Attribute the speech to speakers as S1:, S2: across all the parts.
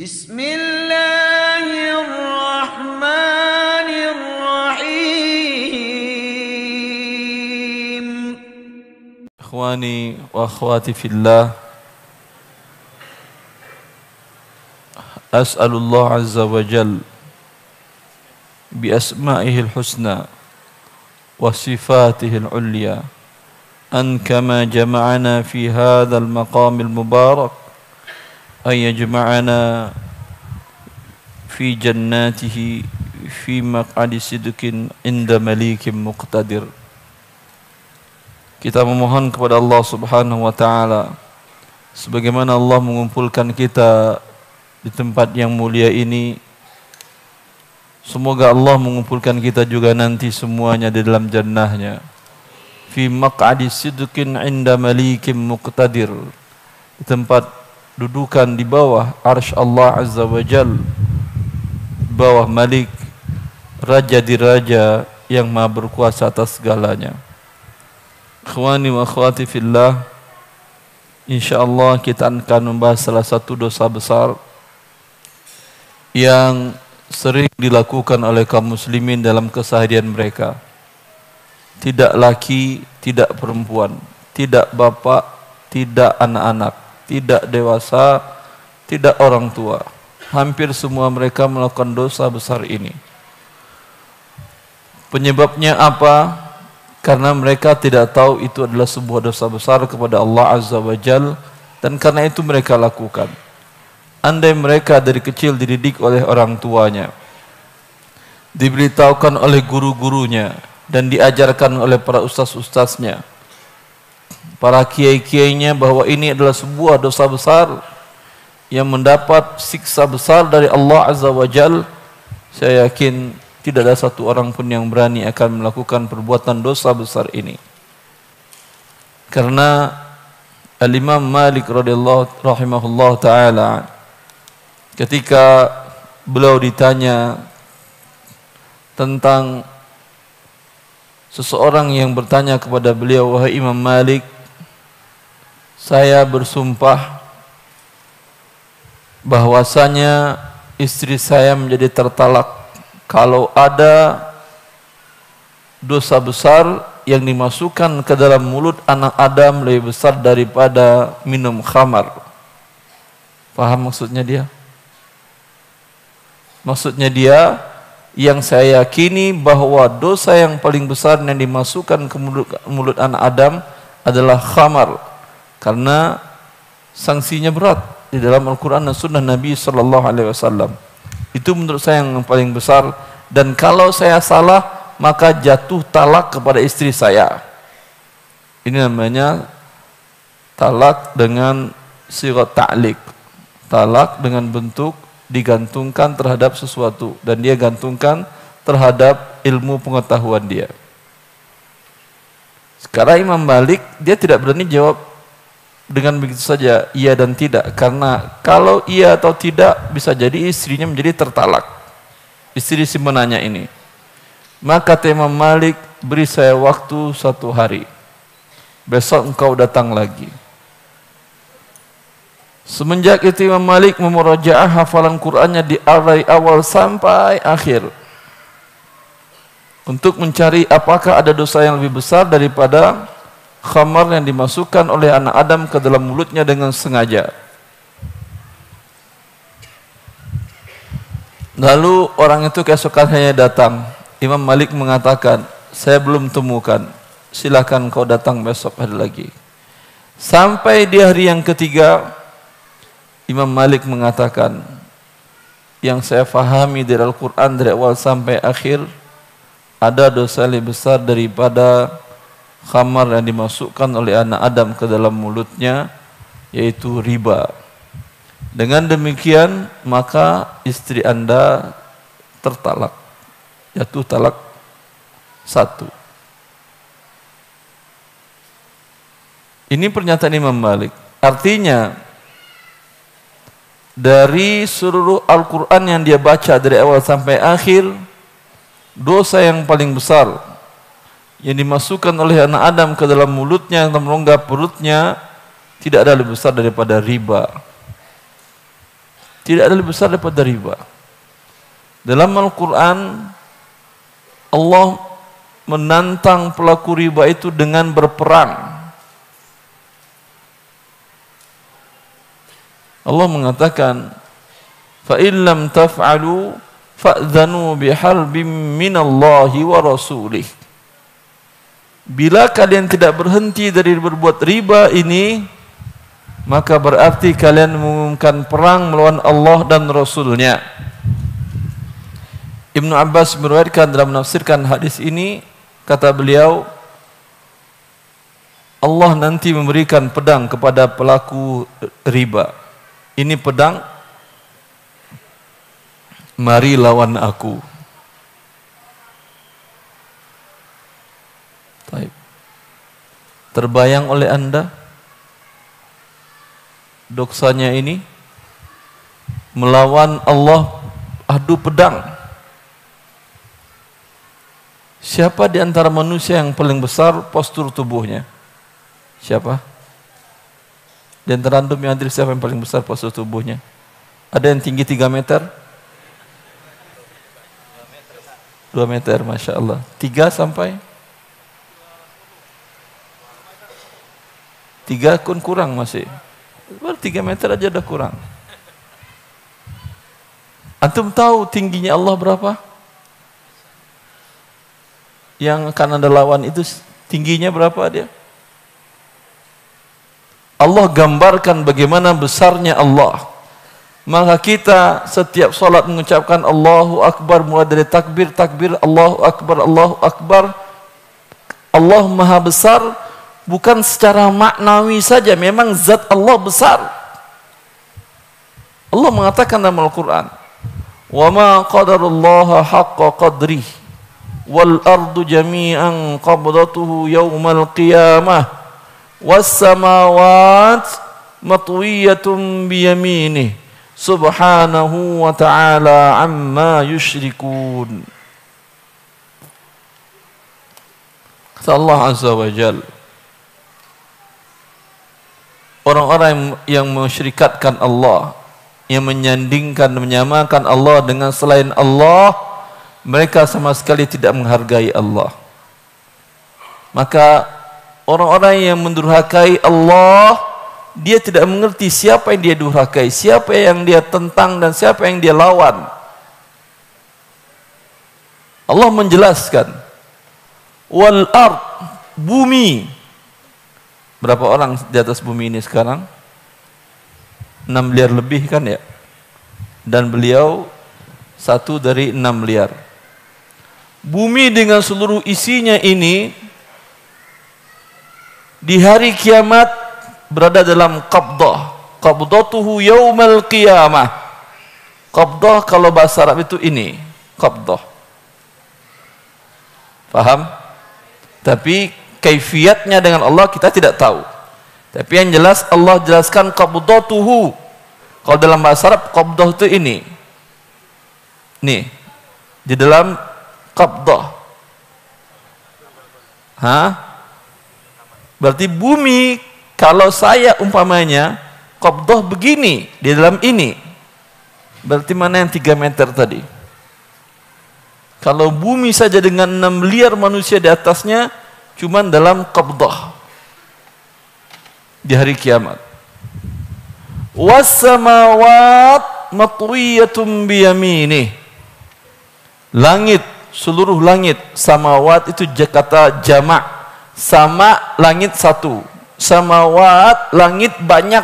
S1: Bismillahirrahmanirrahim. Ikhwani wa akhwati fillah, as'alullah azza wa jal bi asma'ihil husna wa sifatihil ulya an kama jama'ana fi hadzal maqamil mubarak ay yajma'ana fi jannatihi fi maq'adi sidqin inda malikin muqtadir. Kita memohon kepada Allah Subhanahu wa taala, sebagaimana Allah mengumpulkan kita di tempat yang mulia ini, semoga Allah mengumpulkan kita juga nanti semuanya di dalam jannahnya. Fi maq'adi sidqin inda malikin muqtadir, di tempat dudukan di bawah arsy Allah Azza wa Jal, bawah Malik, raja di raja yang maha berkuasa atas segalanya. Ikhwani wa akhwati fillah, insyaallah kita akan membahas salah satu dosa besar yang sering dilakukan oleh kaum muslimin dalam keseharian mereka. Tidak laki, tidak perempuan, tidak bapak, tidak anak-anak, tidak dewasa, tidak orang tua. Hampir semua mereka melakukan dosa besar ini. Penyebabnya apa? Karena mereka tidak tahu itu adalah sebuah dosa besar kepada Allah Azza wa Jal, dan karena itu mereka lakukan. Andai mereka dari kecil dididik oleh orang tuanya, diberitahukan oleh guru-gurunya, dan diajarkan oleh para ustaz-ustaznya, para kiai-kiainya, bahwa ini adalah sebuah dosa besar yang mendapat siksa besar dari Allah Azza wa Jal, saya yakin tidak ada satu orang pun yang berani akan melakukan perbuatan dosa besar ini. Karena Al-Imam Malik radhiyallahu rahimahullah ta'ala, ketika beliau ditanya tentang seseorang yang bertanya kepada beliau, wahai Imam Malik, saya bersumpah bahwasanya istri saya menjadi tertalak kalau ada dosa besar yang dimasukkan ke dalam mulut anak Adam lebih besar daripada minum khamar. Paham maksudnya dia? Maksudnya dia, yang saya yakini bahwa dosa yang paling besar yang dimasukkan ke mulut anak Adam adalah khamar, karena sanksinya berat di dalam Al-Quran dan Sunnah Nabi Sallallahu Alaihi Wasallam. Itu menurut saya yang paling besar, dan kalau saya salah maka jatuh talak kepada istri saya. Ini namanya talak dengan sigat ta'liq, talak dengan bentuk digantungkan terhadap sesuatu, dan dia gantungkan terhadap ilmu pengetahuan dia. Sekarang Imam Malik, dia tidak berani jawab dengan begitu saja iya dan tidak, karena kalau iya atau tidak bisa jadi istrinya menjadi tertalak, istri si menanya ini. Maka Imam Malik, beri saya waktu 1 hari, besok engkau datang lagi. Semenjak itu Imam Malik memurajaah hafalan Qur'annya di awal sampai akhir, untuk mencari apakah ada dosa yang lebih besar daripada khamar yang dimasukkan oleh anak Adam ke dalam mulutnya dengan sengaja. Lalu orang itu keesokannya datang. Imam Malik mengatakan, saya belum temukan, silakan kau datang besok hari lagi. Sampai di hari yang ketiga, Imam Malik mengatakan, yang saya fahami dari Al-Quran dari awal sampai akhir, ada dosa lebih besar daripada khamar yang dimasukkan oleh anak Adam ke dalam mulutnya, yaitu riba. Dengan demikian maka istri Anda tertalak, jatuh talak 1. Ini pernyataan Imam Malik. Artinya dari seluruh Al-Quran yang dia baca dari awal sampai akhir, dosa yang paling besar yang dimasukkan oleh anak Adam ke dalam mulutnya, dalam rongga perutnya, tidak ada lebih besar daripada riba. Tidak ada lebih besar daripada riba. Dalam Al-Quran, Allah menantang pelaku riba itu dengan berperang. Allah mengatakan, فَإِنْ لَمْ تَفْعَلُوا فَأْذَنُوا بِحَرْبٍ مِّنَ اللَّهِ وَرَسُولِهِ. Bila kalian tidak berhenti dari berbuat riba ini, maka berarti kalian mengumumkan perang melawan Allah dan Rasulnya. Ibnu Abbas meriwayatkan dalam menafsirkan hadis ini, kata beliau, Allah nanti memberikan pedang kepada pelaku riba. Ini pedang, mari lawan aku. Terbayang oleh Anda doksanya ini melawan Allah adu pedang. Siapa di antara manusia yang paling besar postur tubuhnya? Siapa? Di antara antum yang hadir, siapa yang paling besar postur tubuhnya? Ada yang tinggi 3 meter? 2 meter, Masya Allah. 3 sampai? 3 pun kurang masih. Baru 3 meter aja udah kurang. Antum tahu tingginya Allah berapa? Yang akan Anda lawan itu tingginya berapa dia? Allah gambarkan bagaimana besarnya Allah. Maka kita setiap salat mengucapkan Allahu Akbar, mulai dari takbir, Allahu Akbar, Allahu Akbar. Allah Maha Besar, bukan secara maknawi saja, memang zat Allah besar. Allah mengatakan dalam Al-Quran, wa ma qadarullaha haqqa qadrih wal ardu jami'an qabdatuhu yawmal qiyamah was samawat matwiyatun biyaminih subhanahu wa ta'ala amma yushrikun. Kata Allah Azza wa Jalla, orang-orang yang mensyirikatkan Allah, yang menyandingkan, menyamakan Allah dengan selain Allah, mereka sama sekali tidak menghargai Allah. Maka orang-orang yang mendurhakai Allah, dia tidak mengerti siapa yang dia durhakai, siapa yang dia tentang, dan siapa yang dia lawan. Allah menjelaskan, wal ard, bumi. Berapa orang di atas bumi ini sekarang? 6 miliar lebih kan ya? Dan beliau 1 dari 6 miliar. Bumi dengan seluruh isinya ini di hari kiamat berada dalam qabdah. Qabdatuhu yaumal qiyamah. Qabdah kalau bahasa Arab itu ini, qabdah. Paham? Tapi kaifiatnya dengan Allah kita tidak tahu. Tapi yang jelas Allah jelaskan qabdatuhu. Kalau dalam bahasa Arab qabdah itu ini. Nih. Di dalam qabdah. Berarti bumi, kalau saya umpamanya qabdah begini di dalam ini. Berarti mana yang 3 meter tadi? Kalau bumi saja dengan 6 miliar manusia di atasnya, cuman dalam qabdah di hari kiamat. Was-samawat matwiyatun biyaminih. Langit, seluruh langit, samawat itu kata jamak. Sama langit satu, samawat langit banyak.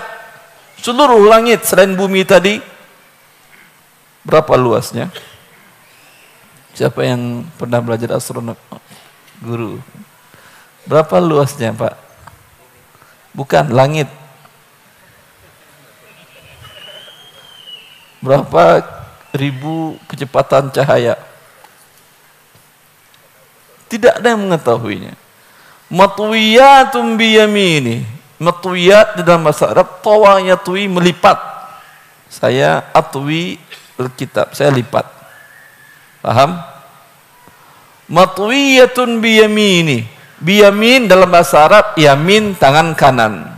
S1: Seluruh langit selain bumi tadi berapa luasnya? Siapa yang pernah belajar astronomi? Guru. Berapa luasnya, Pak? Bukan langit. Berapa ribu kecepatan cahaya? Tidak ada yang mengetahuinya. Matwiyatun biyamini. Matwiyat di dalam bahasa Arab, tawa yatwi, melipat. Saya atwi berkitab, saya lipat. Paham? Matwiyatun biyamini. Biyamin dalam bahasa Arab, yamin tangan kanan.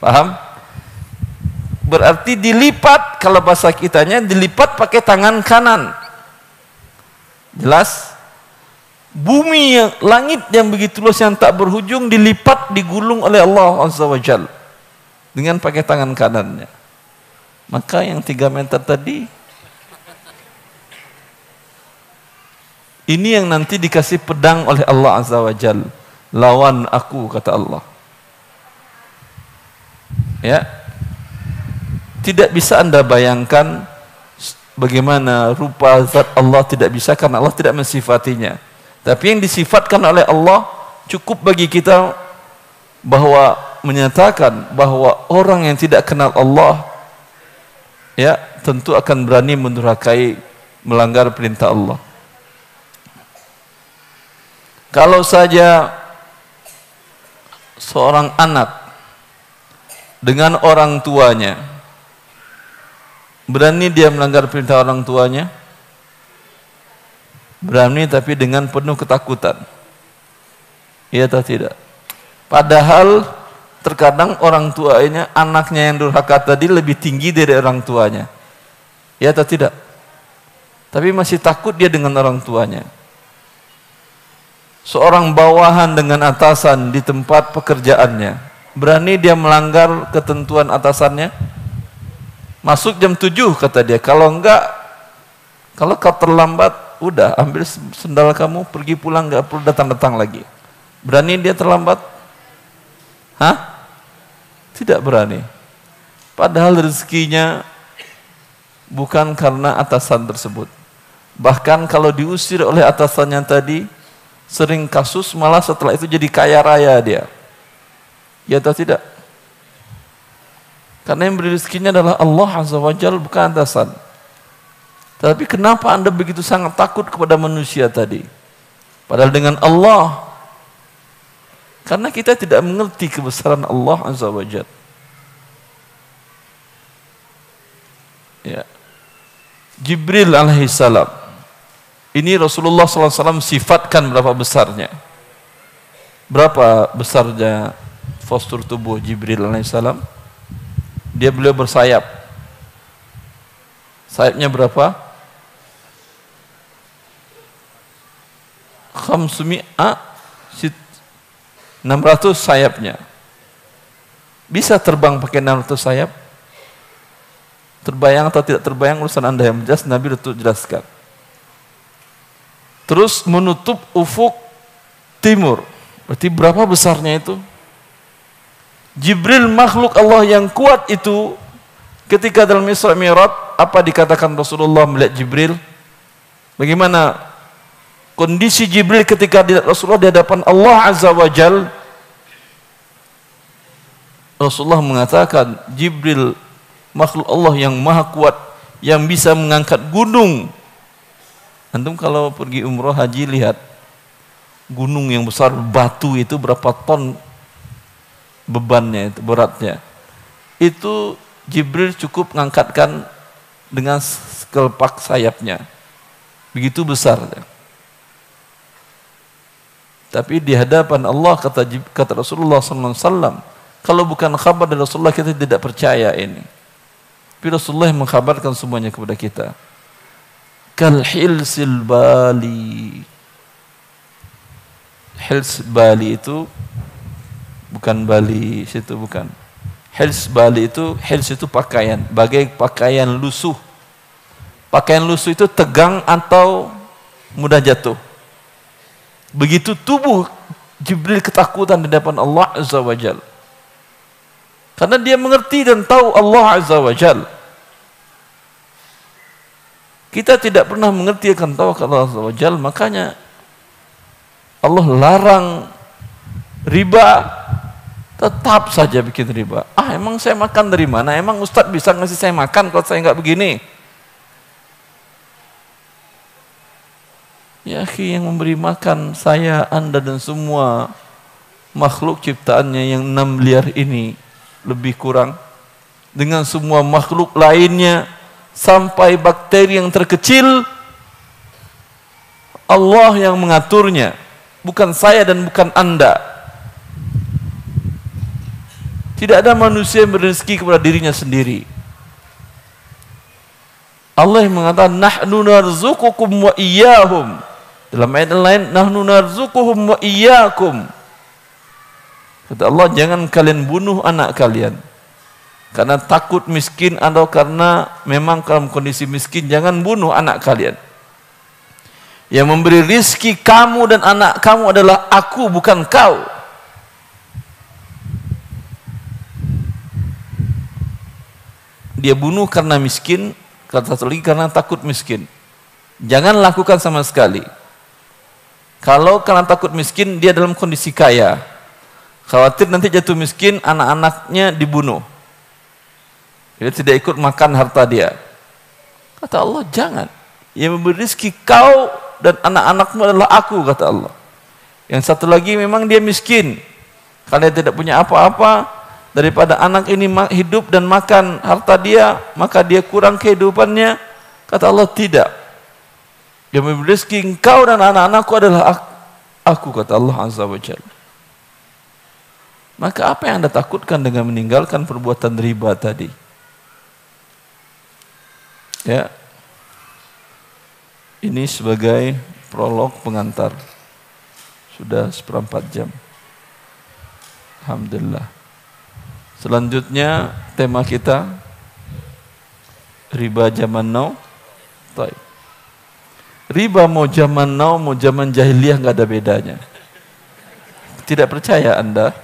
S1: Paham? Berarti dilipat, kalau bahasa kitanya dilipat pakai tangan kanan. Jelas? Bumi yang, langit yang begitu luas yang tak berhujung dilipat, digulung oleh Allah Azza wa Jal dengan pakai tangan kanannya. Maka yang 3 meter tadi ini yang nanti dikasih pedang oleh Allah Azza wa Jal. Lawan aku, kata Allah. Ya. Tidak bisa Anda bayangkan bagaimana rupa zat Allah, tidak bisa karena Allah tidak mensifatinya. Tapi yang disifatkan oleh Allah cukup bagi kita bahwa menyatakan bahwa orang yang tidak kenal Allah ya tentu akan berani mendurhakai, melanggar perintah Allah. Kalau saja seorang anak dengan orang tuanya berani dia melanggar perintah orang tuanya, berani tapi dengan penuh ketakutan. Iya atau tidak? Padahal terkadang orang tuanya, anaknya yang durhaka tadi lebih tinggi dari orang tuanya. Iya atau tidak? Tapi masih takut dia dengan orang tuanya. Seorang bawahan dengan atasan di tempat pekerjaannya, berani dia melanggar ketentuan atasannya? Masuk jam 7 kata dia, kalau enggak, kalau kau terlambat, udah ambil sendal kamu, pergi pulang, enggak perlu datang-datang lagi. Berani dia terlambat? Hah? Tidak berani. Padahal rezekinya bukan karena atasan tersebut. Bahkan kalau diusir oleh atasannya tadi, sering kasus malah setelah itu jadi kaya raya dia. Ya atau tidak? Karena yang beri rezekinya adalah Allah Azza wa Jalla, bukan atasan. Tapi kenapa Anda begitu sangat takut kepada manusia tadi? Padahal dengan Allah, karena kita tidak mengerti kebesaran Allah Azza wa Jalla. Ya. Jibril alaihissalam, ini Rasulullah SAW sifatkan berapa besarnya. Berapa besarnya postur tubuh Jibril alaihissalam? Beliau bersayap. Sayapnya berapa? 600 sayapnya. Bisa terbang pakai 600 sayap? Terbayang atau tidak terbayang urusan Anda, yang jelas Nabi itu jelaskan. Terus menutup ufuk timur. Berarti berapa besarnya itu? Jibril makhluk Allah yang kuat itu, ketika dalam Isra Mi'raj, apa dikatakan Rasulullah melihat Jibril? Bagaimana kondisi Jibril ketika Rasulullah di hadapan Allah Azza wa Jal? Rasulullah mengatakan, Jibril makhluk Allah yang maha kuat, yang bisa mengangkat gunung. Antum kalau pergi umroh haji lihat gunung yang besar, batu itu berapa ton bebannya, itu beratnya. Itu Jibril cukup mengangkatkan dengan sekelepak sayapnya. Begitu besarnya. Tapi di hadapan Allah, kata Rasulullah SAW, kalau bukan kabar dari Rasulullah, kita tidak percaya ini. Tapi Rasulullah yang mengkabarkan semuanya kepada kita. Kal hilsil bali. Hils Bali itu bukan Bali situ, bukan. Hils Bali itu, hils itu pakaian, bagai pakaian lusuh. Pakaian lusuh itu tegang atau mudah jatuh. Begitu tubuh Jibril ketakutan di depan Allah Azza wa Jal. Karena dia mengerti dan tahu Allah Azza wa Jal. Kita tidak pernah mengerti akan tahu Allah Azza wa Jal, makanya Allah larang riba, tetap saja bikin riba. Ah, emang saya makan dari mana? Emang Ustadz bisa ngasih saya makan kalau saya nggak begini? Ya akhi, yang memberi makan saya, Anda dan semua makhluk ciptaannya yang 6 miliar ini lebih kurang, dengan semua makhluk lainnya sampai bakteri yang terkecil, Allah yang mengaturnya, bukan saya dan bukan Anda. Tidak ada manusia yang berrezeki kepada dirinya sendiri. Allah yang mengatakan nahnu narzuqukum wa iyyahum. Dalam ayat lain nahnu narzuquhum wa iyyakum. Kata Allah, jangan kalian bunuh anak kalian karena takut miskin atau karena memang dalam kondisi miskin. Jangan bunuh anak kalian. Yang memberi rizki kamu dan anak kamu adalah aku, bukan kau. Dia bunuh karena miskin, kata satu lagi karena takut miskin. Jangan lakukan sama sekali. Kalau karena takut miskin, dia dalam kondisi kaya, khawatir nanti jatuh miskin, anak-anaknya dibunuh, dia tidak ikut makan harta dia. Kata Allah, jangan. Yang memberi rezeki kau dan anak-anakmu adalah aku, kata Allah. Yang satu lagi memang dia miskin, karena dia tidak punya apa-apa, daripada anak ini hidup dan makan harta dia, maka dia kurang kehidupannya. Kata Allah, tidak. Yang memberi rezeki engkau dan anak-anakku adalah aku, kata Allah Azza wa Jalla. Maka apa yang Anda takutkan dengan meninggalkan perbuatan riba tadi? Ya, ini sebagai prolog pengantar. Sudah 1/4 jam. Alhamdulillah. Selanjutnya tema kita riba zaman now. Baik. Riba mau zaman now, mau zaman jahiliyah nggak ada bedanya. Tidak percaya Anda?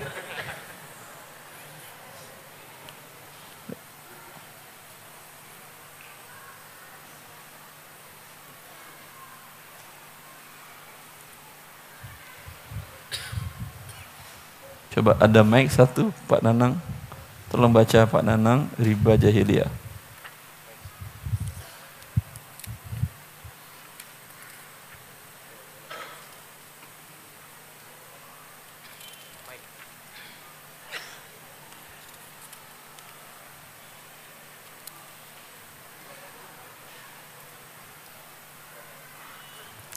S1: Coba ada mic satu, Pak Nanang. Tolong baca Pak Nanang, riba jahiliyah.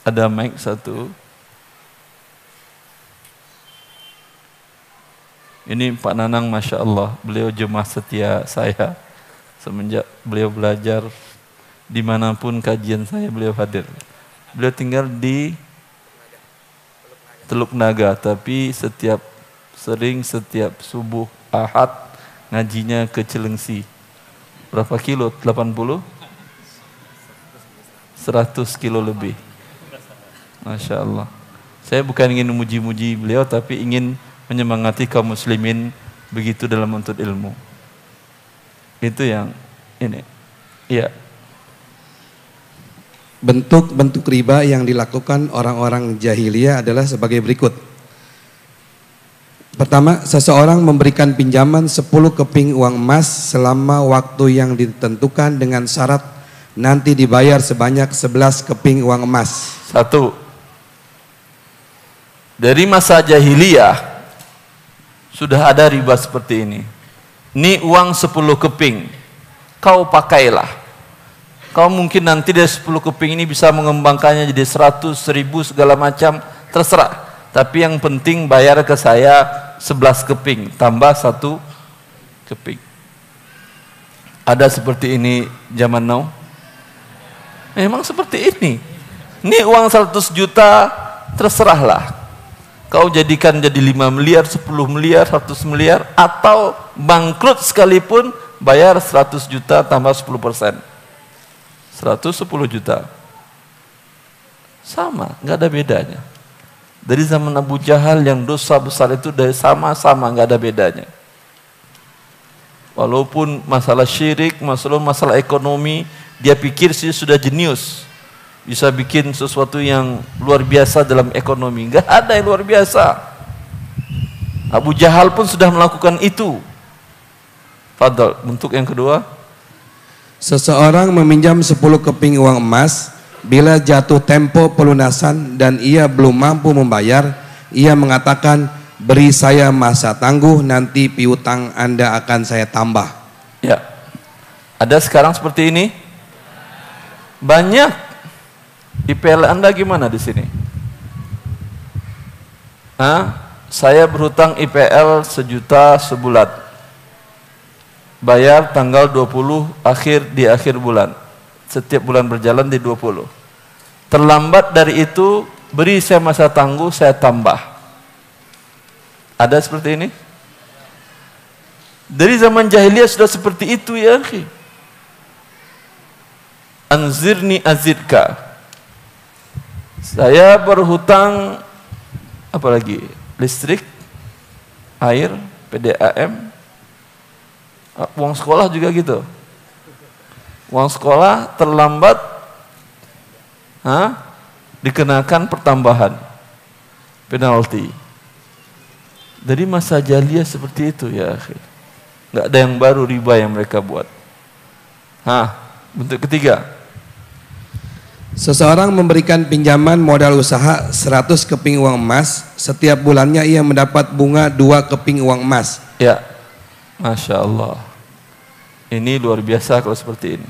S1: Ada mic satu. Ini Pak Nanang, Masya Allah, beliau jemaah setia saya. Semenjak beliau belajar dimanapun kajian saya, beliau hadir. Beliau tinggal di Teluk Naga, tapi setiap subuh Ahad ngajinya ke Cilengsi. Berapa kilo? 80? 100 kilo lebih. Masya Allah. Saya bukan ingin memuji-muji beliau, tapi ingin menyemangati kaum muslimin begitu dalam menuntut ilmu. Itu yang ini. Iya.
S2: Bentuk-bentuk riba yang dilakukan orang-orang jahiliyah adalah sebagai berikut. Pertama, seseorang memberikan pinjaman 10 keping uang emas selama waktu yang ditentukan dengan syarat nanti dibayar sebanyak 11 keping uang emas.
S1: Satu. Dari masa jahiliyah sudah ada riba seperti ini. Ini uang 10 keping, kau pakailah. Kau mungkin nanti dari 10 keping ini bisa mengembangkannya jadi 100, 1000 segala macam, terserah. Tapi yang penting bayar ke saya 11 keping tambah 1 keping. Ada seperti ini zaman now? Memang seperti ini. Ini uang 100 juta, terserahlah. Kau jadikan jadi 5 miliar, 10 miliar, 100 miliar, atau bangkrut sekalipun bayar 100 juta tambah 10%. 110 juta. Sama, nggak ada bedanya. Dari zaman Abu Jahal yang dosa besar itu dari sama-sama nggak ada bedanya. Walaupun masalah syirik, masalah ekonomi, dia pikir sih sudah jenius. Bisa bikin sesuatu yang luar biasa dalam ekonomi. Enggak ada yang luar biasa. Abu Jahal pun sudah melakukan itu. Fadal, bentuk yang kedua.
S2: Seseorang meminjam 10 keping uang emas, bila jatuh tempo pelunasan dan ia belum mampu membayar, ia mengatakan, beri saya masa tangguh, nanti piutang Anda akan saya tambah.
S1: Ya. Ada sekarang seperti ini? Banyak. IPL Anda gimana di sini? Saya berhutang IPL 1 juta sebulan. Bayar tanggal 20 di akhir bulan. Setiap bulan berjalan di 20. Terlambat dari itu, beri saya masa tangguh, saya tambah. Ada seperti ini? Dari zaman jahiliyah sudah seperti itu ya akhi. Anzirni azidka. Saya berhutang apalagi? Listrik, air, PDAM, uang sekolah juga gitu. Uang sekolah terlambat, dikenakan pertambahan penalti. Dari masa jahiliyah seperti itu ya akhi. Nggak ada yang baru riba yang mereka buat. Bentuk ketiga.
S2: Seseorang memberikan pinjaman modal usaha 100 keping uang emas. Setiap bulannya ia mendapat bunga 2 keping uang emas.
S1: Ya, Masya Allah. Ini luar biasa kalau seperti ini.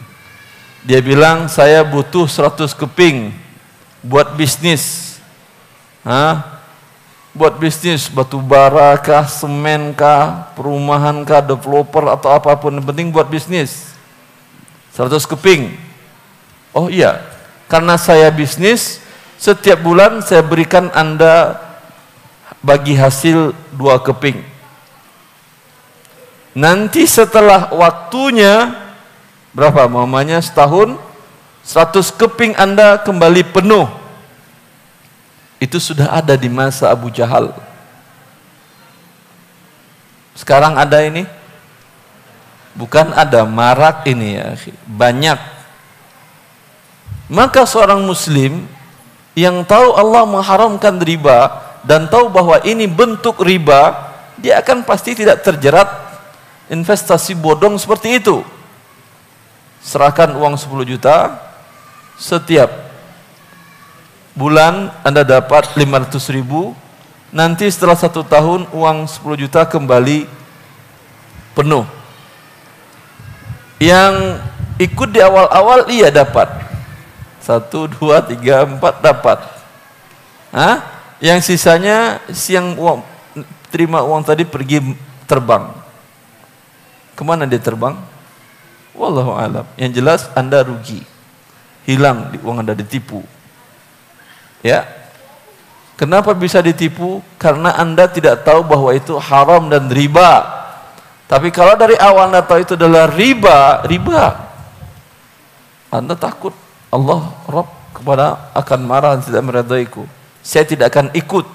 S1: Dia bilang saya butuh 100 keping buat bisnis. Buat bisnis batu bara kah, semen kah, perumahan kah, developer atau apapun, yang penting buat bisnis. 100 keping. Oh iya, karena saya bisnis, setiap bulan saya berikan Anda bagi hasil 2 keping. Nanti setelah waktunya berapa? Mamanya setahun, 100 keping Anda kembali penuh. Itu sudah ada di masa Abu Jahal. Sekarang ada ini? Bukan ada, marak ini ya, banyak. Maka seorang muslim yang tahu Allah mengharamkan riba dan tahu bahwa ini bentuk riba, dia akan pasti tidak terjerat investasi bodong seperti itu. Serahkan uang 10 juta, setiap bulan Anda dapat 500 ribu, nanti setelah 1 tahun uang 10 juta kembali penuh. Yang ikut di awal-awal iya dapat 1, 2, 3, 4 dapat. Yang sisanya siang uang, terima uang tadi pergi terbang. Kemana dia terbang? Wallahu alam. Yang jelas Anda rugi, hilang uang Anda, ditipu. Ya, kenapa bisa ditipu? Karena Anda tidak tahu bahwa itu haram dan riba. Tapi kalau dari awal Anda tahu itu adalah riba, Anda takut Allah Rabb kepada akan marah dan tidak meridaiku. Saya tidak akan ikut.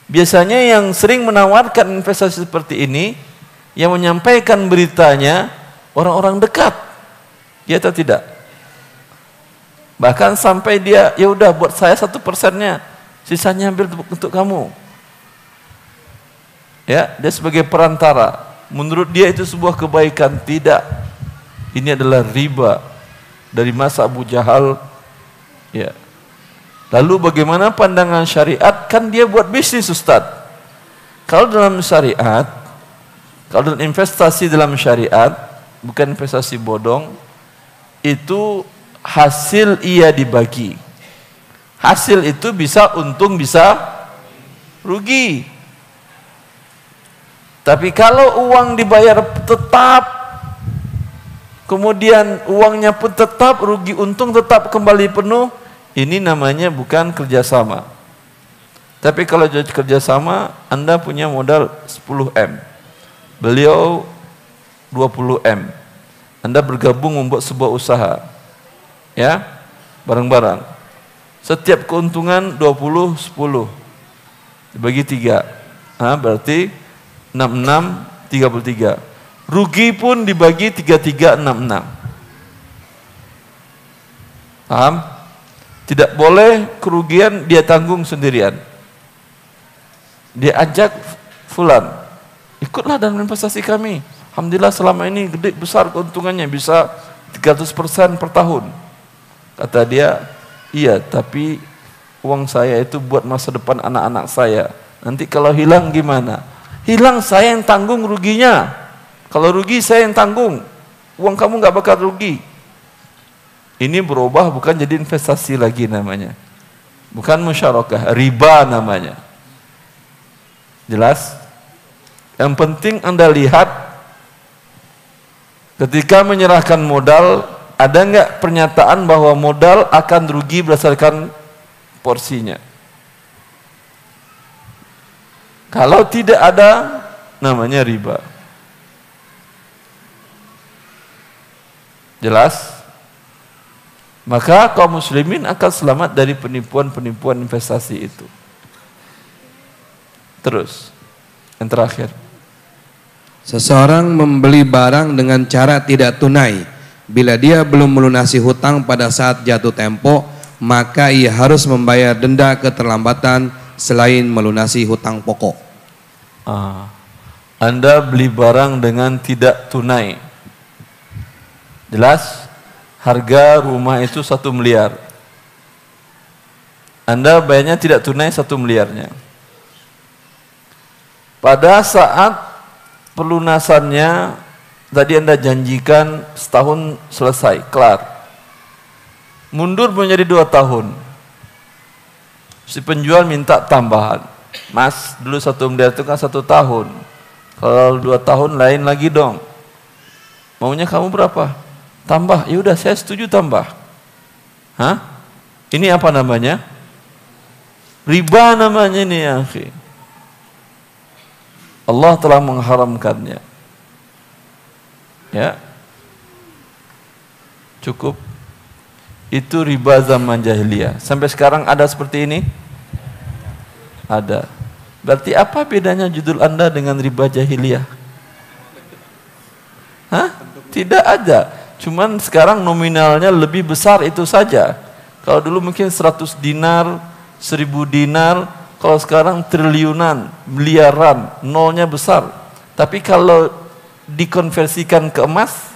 S1: Biasanya yang sering menawarkan investasi seperti ini, yang menyampaikan beritanya orang-orang dekat, ya atau tidak? Bahkan sampai dia, ya udah buat saya 1%-nya, sisanya ambil untuk kamu. Ya, dia sebagai perantara. Menurut dia itu sebuah kebaikan. Tidak. Ini adalah riba dari masa Abu Jahal. Ya. Lalu bagaimana pandangan syariat? Kan dia buat bisnis, Ustaz. Kalau dalam syariat, kalau dalam investasi dalam syariat, bukan investasi bodong, itu hasil ia dibagi. Hasil itu bisa untung, bisa rugi. Tapi kalau uang dibayar tetap, kemudian uangnya pun tetap, rugi untung tetap kembali penuh, ini namanya bukan kerjasama. Tapi kalau jadi kerjasama, Anda punya modal 10M, beliau 20M, Anda bergabung membuat sebuah usaha, ya, bareng-bareng. Setiap keuntungan 20, 10 dibagi 3, berarti 66, 33. Rugi pun dibagi 33, 66. Paham? Tidak boleh kerugian dia tanggung sendirian. Dia ajak fulan, ikutlah dalam investasi kami. Alhamdulillah selama ini gede besar keuntungannya, bisa 300% per tahun. Kata dia, iya tapi uang saya itu buat masa depan anak-anak saya. Nanti kalau hilang gimana? Hilang saya yang tanggung ruginya. Kalau rugi saya yang tanggung. Uang kamu nggak bakal rugi. Ini berubah bukan jadi investasi lagi namanya. Bukan musyarakah, riba namanya. Jelas? Yang penting Anda lihat ketika menyerahkan modal, ada nggak pernyataan bahwa modal akan rugi berdasarkan porsinya? Kalau tidak ada, namanya riba. Jelas? Maka kaum muslimin akan selamat dari penipuan-penipuan investasi itu. Terus, yang terakhir.
S2: Seseorang membeli barang dengan cara tidak tunai. Bila dia belum melunasi hutang pada saat jatuh tempo, maka ia harus membayar denda keterlambatan selain melunasi hutang pokok.
S1: Anda beli barang dengan tidak tunai. Jelas? Harga rumah itu 1 miliar. Anda bayarnya tidak tunai 1 miliarnya. Pada saat pelunasannya tadi Anda janjikan setahun selesai, kelar. Mundur menjadi 2 tahun. Si penjual minta tambahan. Mas, dulu 1 miliar itu kan 1 tahun. Kalau 2 tahun lain lagi dong. Maunya kamu berapa? Tambah. Ya udah, saya setuju tambah. Hah? Ini apa namanya? Riba namanya ini, ya akhi. Allah telah mengharamkannya. Ya. Cukup. Itu riba zaman jahiliyah. Sampai sekarang ada seperti ini? Ada. Berarti apa bedanya judul Anda dengan riba jahiliyah? Hah? Tidak ada. Cuman sekarang nominalnya lebih besar itu saja. Kalau dulu mungkin 100 dinar, 1000 dinar, kalau sekarang triliunan, miliaran, nolnya besar. Tapi kalau dikonversikan ke emas,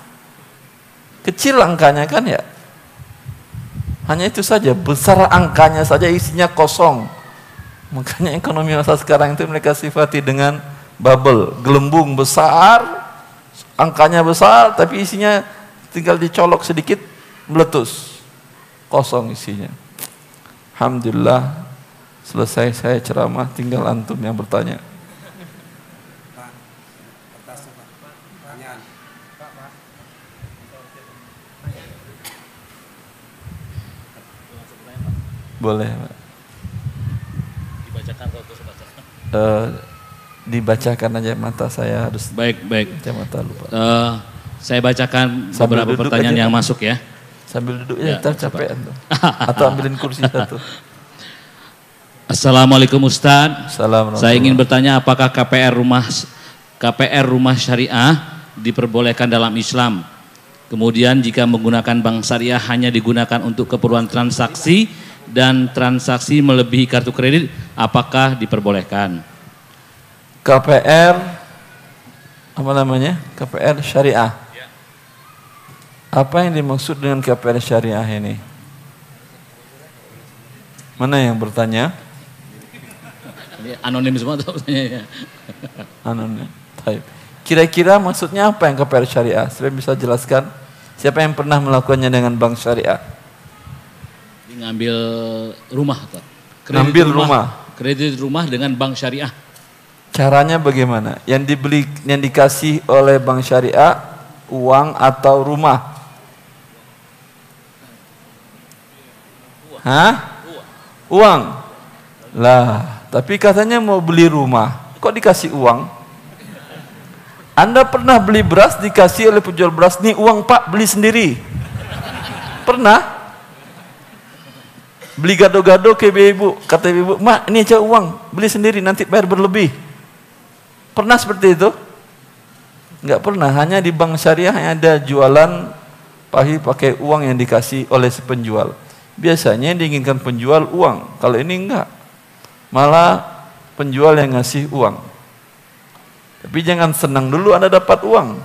S1: kecil angkanya kan ya. Hanya itu saja, besar angkanya saja, isinya kosong. Makanya ekonomi masa sekarang itu mereka sifati dengan bubble, gelembung besar, angkanya besar, tapi isinya tinggal dicolok sedikit, meletus, kosong isinya. Alhamdulillah, selesai saya ceramah, tinggal antum yang bertanya. Boleh, Pak.
S3: Dibacakan atau terus bacakan?
S1: Dibacakan aja, mata saya harus.
S3: Baik.
S1: Mata lupa.
S3: Saya bacakan
S1: Sambil
S3: beberapa
S1: duduk
S3: pertanyaan
S1: aja,
S3: yang
S1: Pak.
S3: masuk ya.
S1: Sambil duduk ya,
S3: Ya,
S1: capek antum. Atau ambilin kursi satu.
S3: Assalamualaikum Ustadz.
S1: Assalamualaikum.
S3: Saya ingin bertanya apakah KPR rumah syariah diperbolehkan dalam Islam? Kemudian jika menggunakan bank syariah hanya digunakan untuk keperluan transaksi dan transaksi melebihi kartu kredit, apakah diperbolehkan?
S1: KPR apa namanya? KPR syariah. Apa yang dimaksud dengan KPR syariah ini? Mana yang bertanya?
S3: Ini anonim semua tuh pertanyaannya.
S1: Anonim. Baik. Kira-kira maksudnya apa yang KPR syariah? Saya bisa jelaskan. Siapa yang pernah melakukannya dengan bank syariah?
S3: Ngambil rumah atau
S1: Ngambil rumah.
S3: Kredit rumah dengan bank syariah.
S1: Caranya bagaimana? Yang dibeli, yang dikasih oleh bank syariah, uang atau rumah? Hah? Uang. Lah, tapi katanya mau beli rumah. Kok dikasih uang? Anda pernah beli beras dikasih oleh penjual beras, nih uang Pak, beli sendiri. Pernah? Beli gado-gado ke ibu, kata ibu, Mak, ini aja uang, beli sendiri nanti bayar berlebih. Pernah seperti itu? Enggak pernah, hanya di bank syariah yang ada jualan pakai uang yang dikasih oleh si penjual. Biasanya yang diinginkan penjual uang, kalau ini enggak. Malah penjual yang ngasih uang. Tapi jangan senang dulu Anda dapat uang.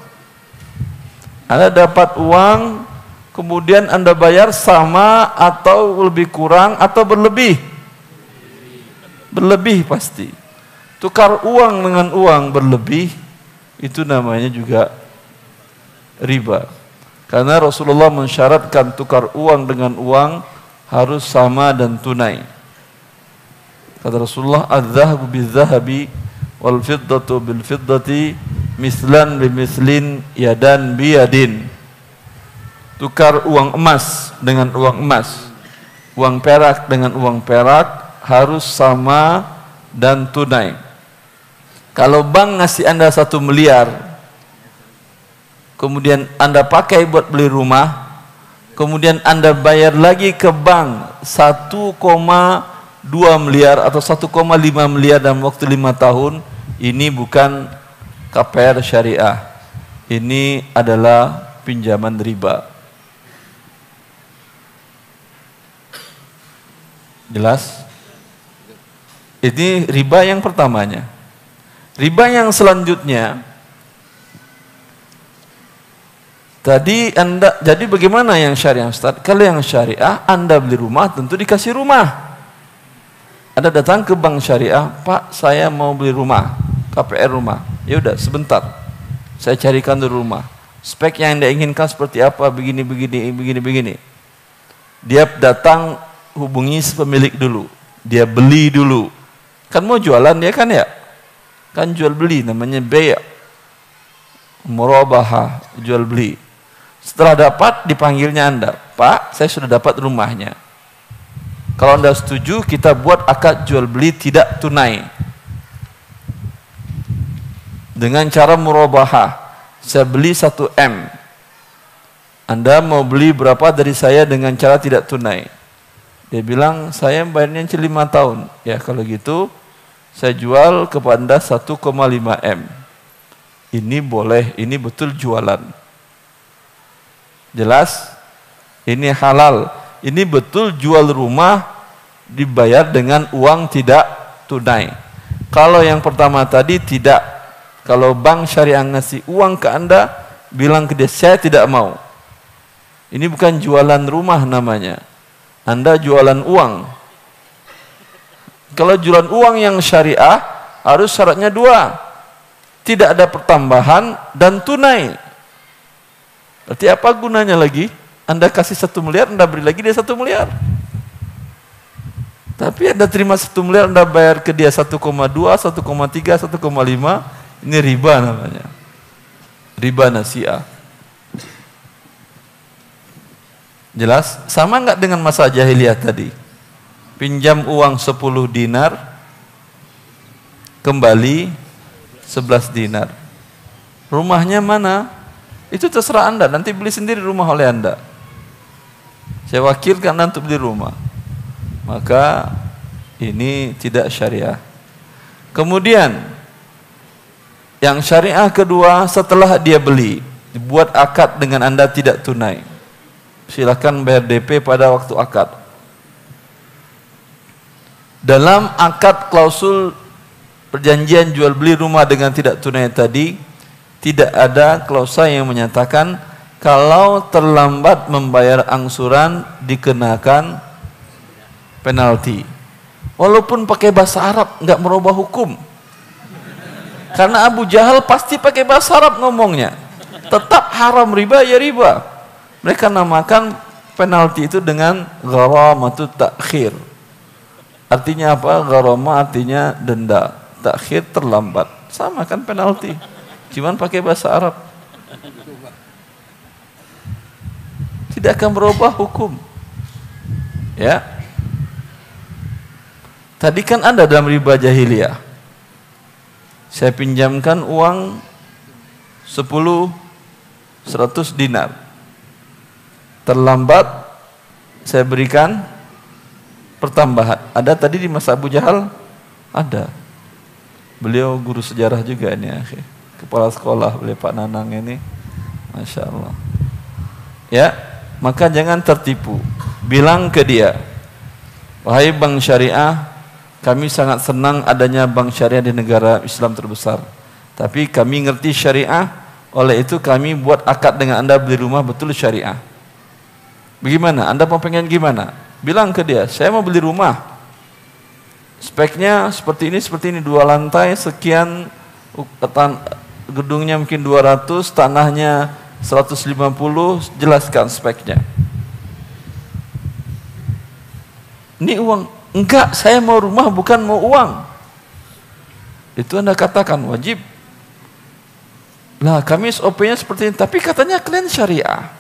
S1: Anda dapat uang, kemudian Anda bayar sama atau lebih kurang atau berlebih? Berlebih pasti. Tukar uang dengan uang berlebih, itu namanya juga riba. Karena Rasulullah mensyaratkan tukar uang dengan uang harus sama dan tunai. Kata Rasulullah, "Adz-dzahabu bil-dzahabi wal fiddatu bil fiddati mislan bi mislin yadan bi yadin." tukar uang emas dengan uang emas, uang perak dengan uang perak harus sama dan tunai. Kalau bank ngasih Anda 1 miliar, kemudian Anda pakai buat beli rumah, kemudian Anda bayar lagi ke bank 1,2 miliar atau 1,5 miliar dalam waktu 5 tahun, ini bukan KPR syariah. Ini adalah pinjaman riba. Jelas? Ini riba yang pertamanya. Riba yang selanjutnya, tadi Anda, jadi bagaimana yang syariah Ustaz? Kalau yang syariah, Anda beli rumah tentu dikasih rumah. Anda datang ke bank syariah, Pak, saya mau beli rumah, KPR rumah. Ya udah, sebentar, saya carikan dulu rumah. Spek yang Anda inginkan seperti apa? Begini. Dia datang, hubungi pemilik dulu, dia beli dulu. Kan mau jualan dia kan ya? Kan jual beli, namanya bay', murabahah, jual beli. Setelah dapat, dipanggilnya Anda, Pak, saya sudah dapat rumahnya. Kalau Anda setuju, kita buat akad jual beli tidak tunai. Dengan cara murabahah, saya beli 1 M. Anda mau beli berapa dari saya dengan cara tidak tunai? Dia bilang, saya bayarnya 5 tahun. Ya kalau gitu, saya jual kepada Anda 1,5 M. Ini boleh, ini betul jualan. Jelas? Ini halal. Ini betul jual rumah dibayar dengan uang tidak tunai. Kalau yang pertama tadi tidak. Kalau bank syariah ngasih uang ke Anda, bilang ke dia, saya tidak mau. Ini bukan jualan rumah namanya. Anda jualan uang. Kalau jualan uang yang syariah, harus syaratnya 2. Tidak ada pertambahan dan tunai. Berarti apa gunanya lagi? Anda kasih 1 miliar, Anda beri lagi dia 1 miliar. Tapi Anda terima 1 miliar, Anda bayar ke dia 1,2, 1,3, 1,5, ini riba namanya. Riba nasi'ah. Jelas? Sama enggak dengan masa jahiliyah tadi? Pinjam uang 10 dinar, kembali 11 dinar. Rumahnya mana? Itu terserah Anda, nanti beli sendiri rumah oleh Anda. Saya wakilkan Anda untuk beli rumah. Maka ini tidak syariah. Kemudian yang syariah kedua, setelah dia beli, dibuat akad dengan Anda tidak tunai. Silakan bayar DP pada waktu akad. Dalam akad klausul perjanjian jual beli rumah dengan tidak tunai tadi, tidak ada klausa yang menyatakan kalau terlambat membayar angsuran dikenakan penalti. Walaupun pakai bahasa Arab, nggak merubah hukum. Karena Abu Jahal pasti pakai bahasa Arab ngomongnya. Tetap haram riba ya riba. Mereka namakan penalti itu dengan gharamatut ta'khir. Artinya apa? Gharamah artinya denda. Ta'khir terlambat. Sama kan penalti. Cuman pakai bahasa Arab. Tidak akan berubah hukum. Ya. Tadi kan ada dalam riba jahiliyah. Saya pinjamkan uang 100 dinar. Terlambat saya berikan pertambahan. Ada tadi di masa Abu Jahal? Ada. Beliau guru sejarah juga ini, kepala sekolah beliau Pak Nanang ini. Masya Allah. Ya, maka jangan tertipu. Bilang ke dia, wahai bank syariah, kami sangat senang adanya bank syariah di negara Islam terbesar. Tapi kami ngerti syariah, oleh itu kami buat akad dengan Anda beli rumah betul syariah. Bagaimana? Anda mau pengen gimana? Bilang ke dia, saya mau beli rumah. Speknya seperti ini, 2 lantai, sekian, gedungnya mungkin 200, tanahnya 150, jelaskan speknya. Ini uang. Enggak, saya mau rumah bukan mau uang. Itu Anda katakan wajib. Lah kami SOP-nya seperti ini, tapi katanya kalian syariah.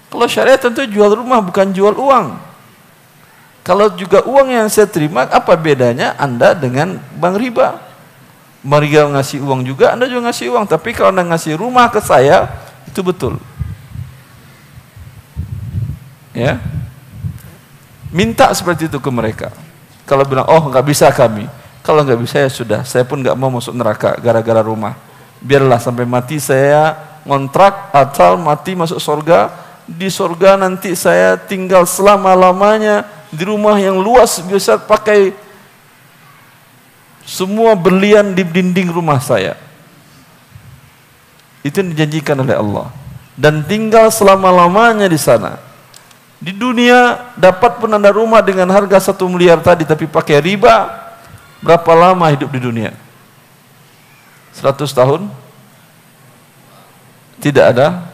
S1: Kalau syariat tentu jual rumah bukan jual uang. Kalau juga uang yang saya terima, apa bedanya Anda dengan bank riba? Bank riba ngasih uang juga, Anda juga ngasih uang. Tapi kalau Anda ngasih rumah ke saya, itu betul. Ya, minta seperti itu ke mereka. Kalau bilang, oh nggak bisa kami. Kalau nggak bisa ya sudah, saya pun nggak mau masuk neraka gara-gara rumah. Biarlah sampai mati saya ngontrak atau mati masuk surga. Di surga nanti saya tinggal selama-lamanya di rumah yang luas, bisa pakai semua berlian di dinding rumah saya. Itu yang dijanjikan oleh Allah. Dan tinggal selama-lamanya di sana. Di dunia dapat pun Anda rumah dengan harga 1 miliar tadi, tapi pakai riba, berapa lama hidup di dunia? 100 tahun? Tidak ada.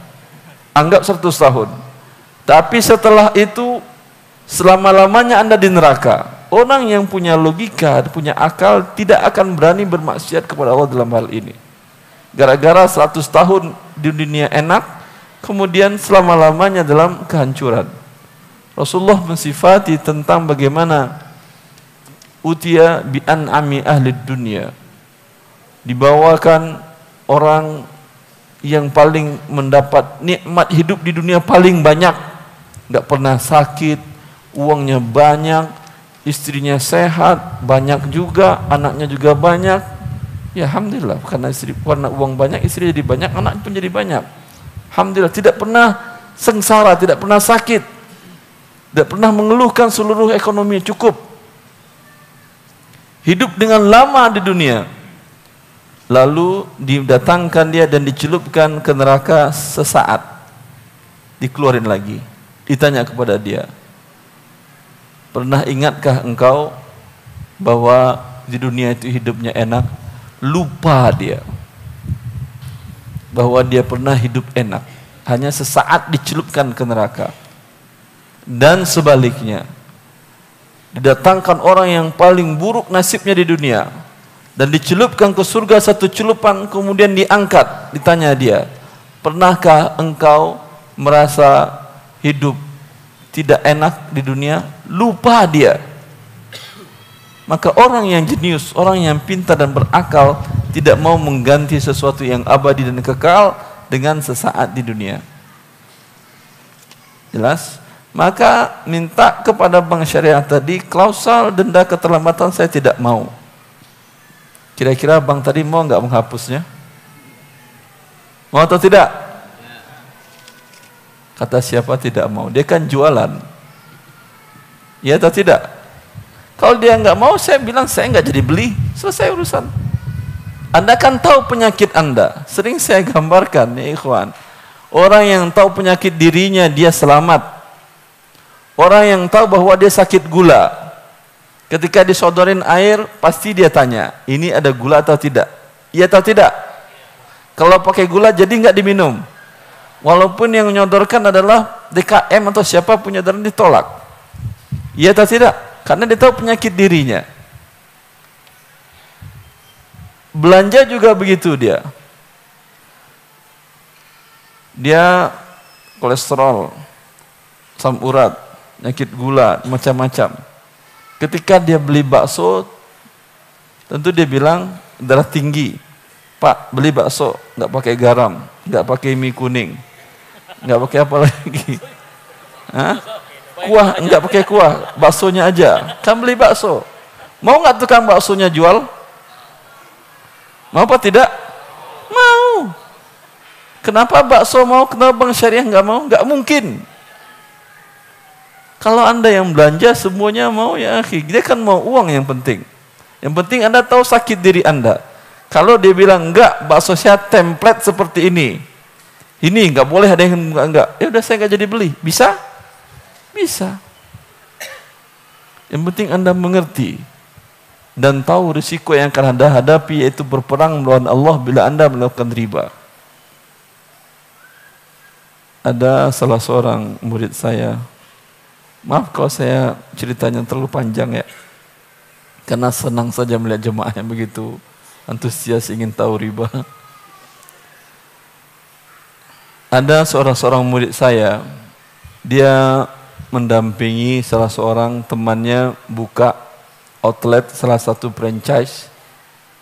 S1: Anggap 100 tahun. Tapi setelah itu selama-lamanya Anda di neraka. Orang yang punya logika, punya akal tidak akan berani bermaksiat kepada Allah dalam hal ini. Gara-gara 100 tahun di dunia enak, kemudian selama-lamanya dalam kehancuran. Rasulullah mensifati tentang bagaimana utia bi an'ami ahli dunia. Dibawakan orang yang paling mendapat nikmat hidup di dunia paling banyak, nggak pernah sakit, uangnya banyak, istrinya sehat, banyak juga, anaknya juga banyak. Ya alhamdulillah, karena uang banyak, istri jadi banyak, anak pun jadi banyak. Alhamdulillah, tidak pernah sengsara, tidak pernah sakit, tidak pernah mengeluhkan, seluruh ekonomi cukup. Hidup dengan lama di dunia. Lalu didatangkan dia dan dicelupkan ke neraka sesaat. Dikeluarin lagi. Ditanya kepada dia, pernah ingatkah engkau bahwa di dunia itu hidupnya enak? Lupa dia bahwa dia pernah hidup enak. Hanya sesaat dicelupkan ke neraka. Dan sebaliknya, didatangkan orang yang paling buruk nasibnya di dunia dan dicelupkan ke surga 1 celupan, kemudian diangkat. Ditanya dia, pernahkah engkau merasa hidup tidak enak di dunia? Lupa dia. Maka orang yang jenius, orang yang pintar dan berakal tidak mau mengganti sesuatu yang abadi dan kekal dengan sesaat di dunia. Jelas? Maka minta kepada bank syariah tadi, klausal denda keterlambatan saya tidak mau. Kira-kira bank tadi mau nggak menghapusnya? Mau atau tidak? Kata siapa tidak mau? Dia kan jualan. Ya atau tidak? Kalau dia nggak mau, saya bilang saya nggak jadi beli. Selesai urusan. Anda kan tahu penyakit Anda. Sering saya gambarkan, ya ikhwan. Orang yang tahu penyakit dirinya, dia selamat. Orang yang tahu bahwa dia sakit gula, ketika disodorin air, pasti dia tanya, ini ada gula atau tidak? Iya atau tidak? Kalau pakai gula jadi nggak diminum. Walaupun yang menyodorkan adalah DKM atau siapapun nyodorin, ditolak. Iya atau tidak? Karena dia tahu penyakit dirinya. Belanja juga begitu dia. Dia kolesterol, asam urat, penyakit gula, macam-macam. Ketika dia beli bakso, tentu dia bilang darah tinggi. Pak, beli bakso, nggak pakai garam, nggak pakai mie kuning, nggak pakai apa lagi? Hah? Kuah, nggak pakai kuah, baksonya aja. Kan beli bakso. Mau nggak tukang baksonya jual? Mau apa tidak? Mau. Kenapa bakso mau? Kenapa bank syariah nggak mau? Nggak mungkin. Kalau Anda yang belanja semuanya mau, ya akhi, dia kan mau uang yang penting. Yang penting Anda tahu sakit diri Anda. Kalau dia bilang enggak, bakso saya template seperti ini. Ini enggak boleh, ada yang enggak. Ya udah saya enggak jadi beli. Bisa? Bisa. Yang penting Anda mengerti dan tahu risiko yang akan Anda hadapi, yaitu berperang melawan Allah bila Anda melakukan riba. Ada salah seorang murid saya, maaf kalau saya ceritanya terlalu panjang ya, karena senang saja melihat jemaah yang begitu antusias ingin tahu riba. Ada seorang murid saya, dia mendampingi salah seorang temannya buka outlet salah satu franchise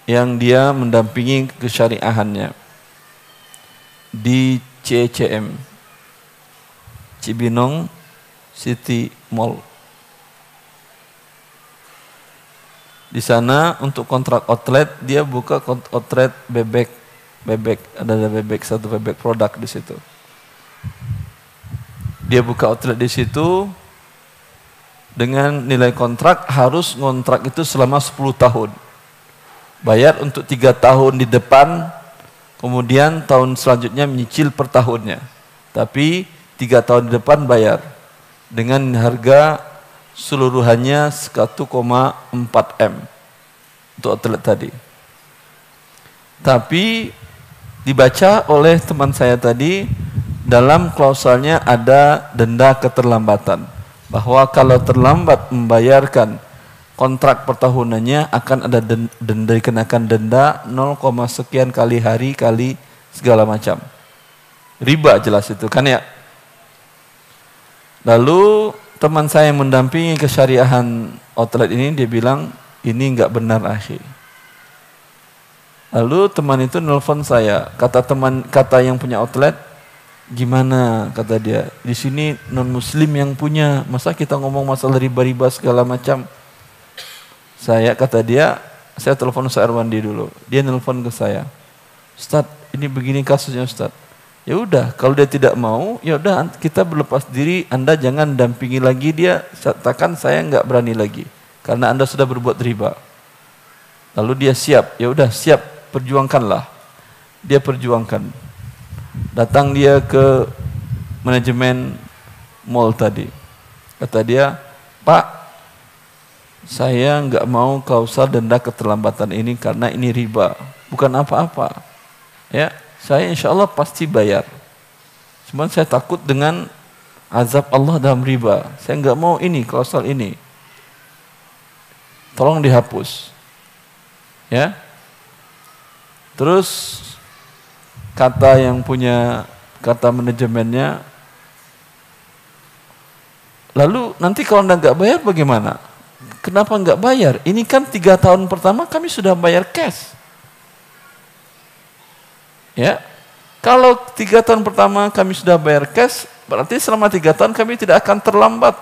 S1: yang dia mendampingi kesyariahannya di CCM Cibinong City Mall. Di sana untuk kontrak outlet dia buka outlet bebek, ada bebek, satu bebek produk di situ. Dia buka outlet di situ dengan nilai kontrak harus ngontrak itu selama 10 tahun. Bayar untuk 3 tahun di depan, kemudian tahun selanjutnya menyicil per tahunnya. Tapi 3 tahun di depan bayar dengan harga seluruhannya 1,4 M untuk outlet tadi. Tapi dibaca oleh teman saya tadi, dalam klausalnya ada denda keterlambatan, bahwa kalau terlambat membayarkan kontrak pertahunannya akan ada denda, dikenakan denda 0, sekian kali hari kali segala macam. Riba jelas itu kan ya. Lalu teman saya yang mendampingi kesyariahan outlet ini, dia bilang ini enggak benar akhi. Lalu teman itu nelpon saya, kata yang punya outlet, gimana kata dia, di sini non muslim yang punya, masa kita ngomong masalah riba-riba segala macam. Kata dia, saya telepon Ustaz Arwandi dulu. Dia nelpon ke saya, Ustaz, ini begini kasusnya Ustaz. Ya udah, kalau dia tidak mau, ya udah kita berlepas diri, Anda jangan dampingi lagi dia, katakan saya enggak berani lagi karena Anda sudah berbuat riba. Lalu dia siap, ya udah siap, perjuangkanlah. Dia perjuangkan. Datang dia ke manajemen mall tadi. Kata dia, Pak, saya enggak mau klausal denda keterlambatan ini karena ini riba, bukan apa-apa. Ya, saya insya Allah pasti bayar. Cuman saya takut dengan azab Allah dalam riba. Saya enggak mau ini klausal ini. Tolong dihapus. Ya. Terus kata manajemennya, lalu nanti kalau Anda enggak bayar bagaimana? Kenapa enggak bayar? Ini kan 3 tahun pertama kami sudah bayar cash. Ya, kalau 3 tahun pertama kami sudah bayar cash, berarti selama 3 tahun kami tidak akan terlambat.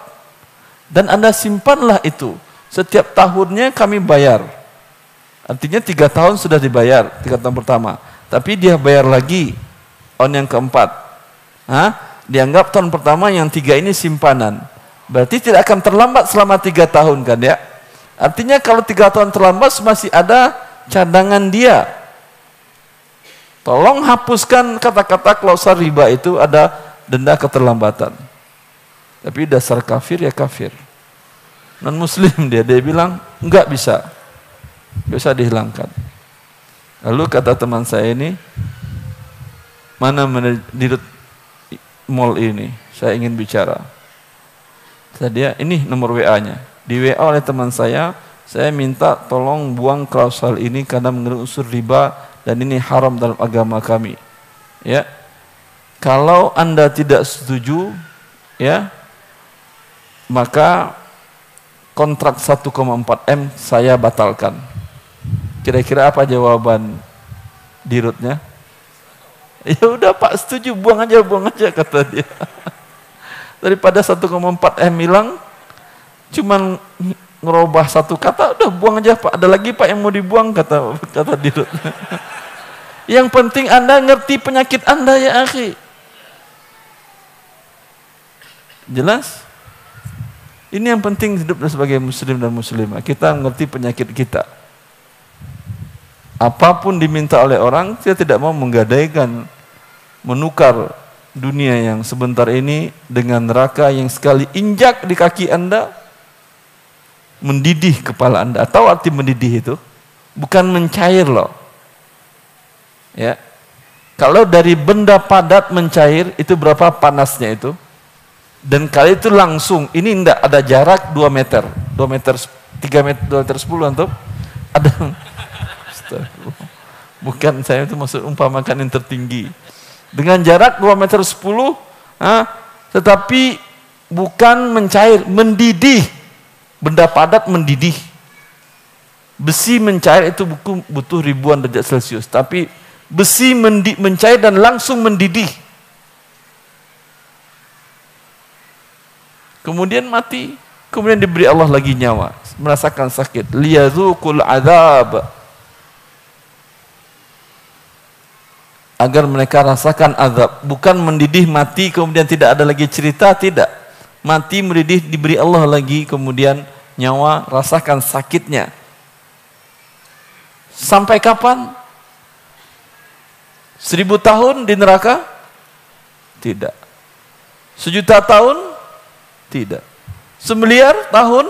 S1: Dan Anda simpanlah itu. Setiap tahunnya kami bayar. Artinya 3 tahun sudah dibayar, 3 tahun pertama. Tapi dia bayar lagi tahun yang keempat. Dianggap tahun pertama yang 3 ini simpanan. Berarti tidak akan terlambat selama 3 tahun kan ya. Artinya kalau 3 tahun terlambat masih ada cadangan dia. Tolong hapuskan kata-kata klausal riba itu, ada denda keterlambatan. Tapi dasar kafir ya kafir. Non muslim dia bilang enggak bisa. Bisa dihilangkan. Lalu kata teman saya ini, mana dirut mall ini? Saya ingin bicara. Kata dia, ini nomor WA-nya. Di WA oleh teman saya minta tolong buang klausal ini karena mengandung unsur riba dan ini haram dalam agama kami. Ya. Kalau Anda tidak setuju, ya, maka kontrak 1,4 M saya batalkan. Kira-kira apa jawaban dirutnya? Ya udah Pak, setuju, buang aja kata dia. Daripada 1,4 M hilang, cuman ngerubah satu kata, udah buang aja Pak. Ada lagi Pak yang mau dibuang, kata dirut. Yang penting Anda ngerti penyakit Anda ya akhi. Jelas? Ini yang penting hidup sebagai muslim dan muslimah. Kita ngerti penyakit kita. Apapun diminta oleh orang, saya tidak mau menggadaikan, menukar dunia yang sebentar ini dengan neraka yang sekali injak di kaki Anda, mendidih kepala Anda. Tahu arti mendidih itu? Bukan mencair loh. Ya. Kalau dari benda padat mencair, itu berapa panasnya itu? Dan kali itu langsung, ini enggak ada jarak 2 meter, 2 meter, 3 meter, 2 meter 10 antum. Ada. Bukan, saya itu maksud umpamakan yang tertinggi. Dengan jarak 2 meter 10, tetapi bukan mencair, mendidih. Benda padat mendidih. Besi mencair itu butuh ribuan derajat Celcius, tapi besi mencair dan langsung mendidih. Kemudian mati, kemudian diberi Allah lagi nyawa, merasakan sakit. Liyadzuqul adzab, agar mereka rasakan azab. Bukan mendidih mati kemudian tidak ada lagi cerita, tidak. Mati mendidih diberi Allah lagi kemudian nyawa, rasakan sakitnya. Sampai kapan? 1000 tahun di neraka? Tidak. 1.000.000 tahun? Tidak. 1.000.000.000 tahun?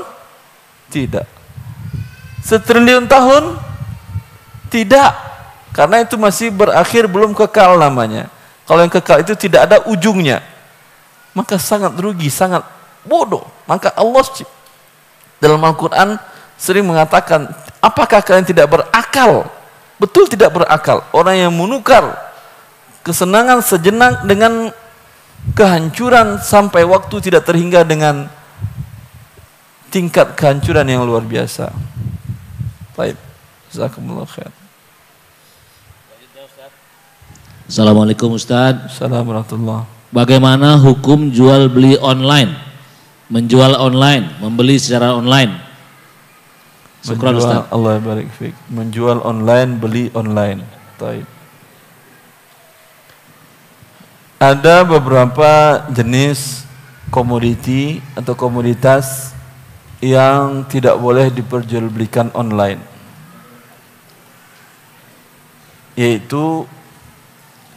S1: Tidak. 1.000.000.000 tahun? Tidak. Karena itu masih berakhir, belum kekal namanya. Kalau yang kekal itu tidak ada ujungnya, maka sangat rugi, sangat bodoh. Maka Allah dalam Al-Quran sering mengatakan, apakah kalian tidak berakal? Betul tidak berakal. Orang yang menukar kesenangan sejenak dengan kehancuran sampai waktu tidak terhingga dengan tingkat kehancuran yang luar biasa. Baik, jazakumullah khair.
S3: Assalamualaikum Ustaz.
S1: Assalamualaikum warahmatullahi.
S3: Bagaimana hukum jual beli online? Menjual online, membeli secara online. Syukran Ustaz.
S1: Allah barik fiik. Menjual online, beli online. Baik. Ada beberapa jenis komoditi atau komoditas yang tidak boleh diperjualbelikan online, yaitu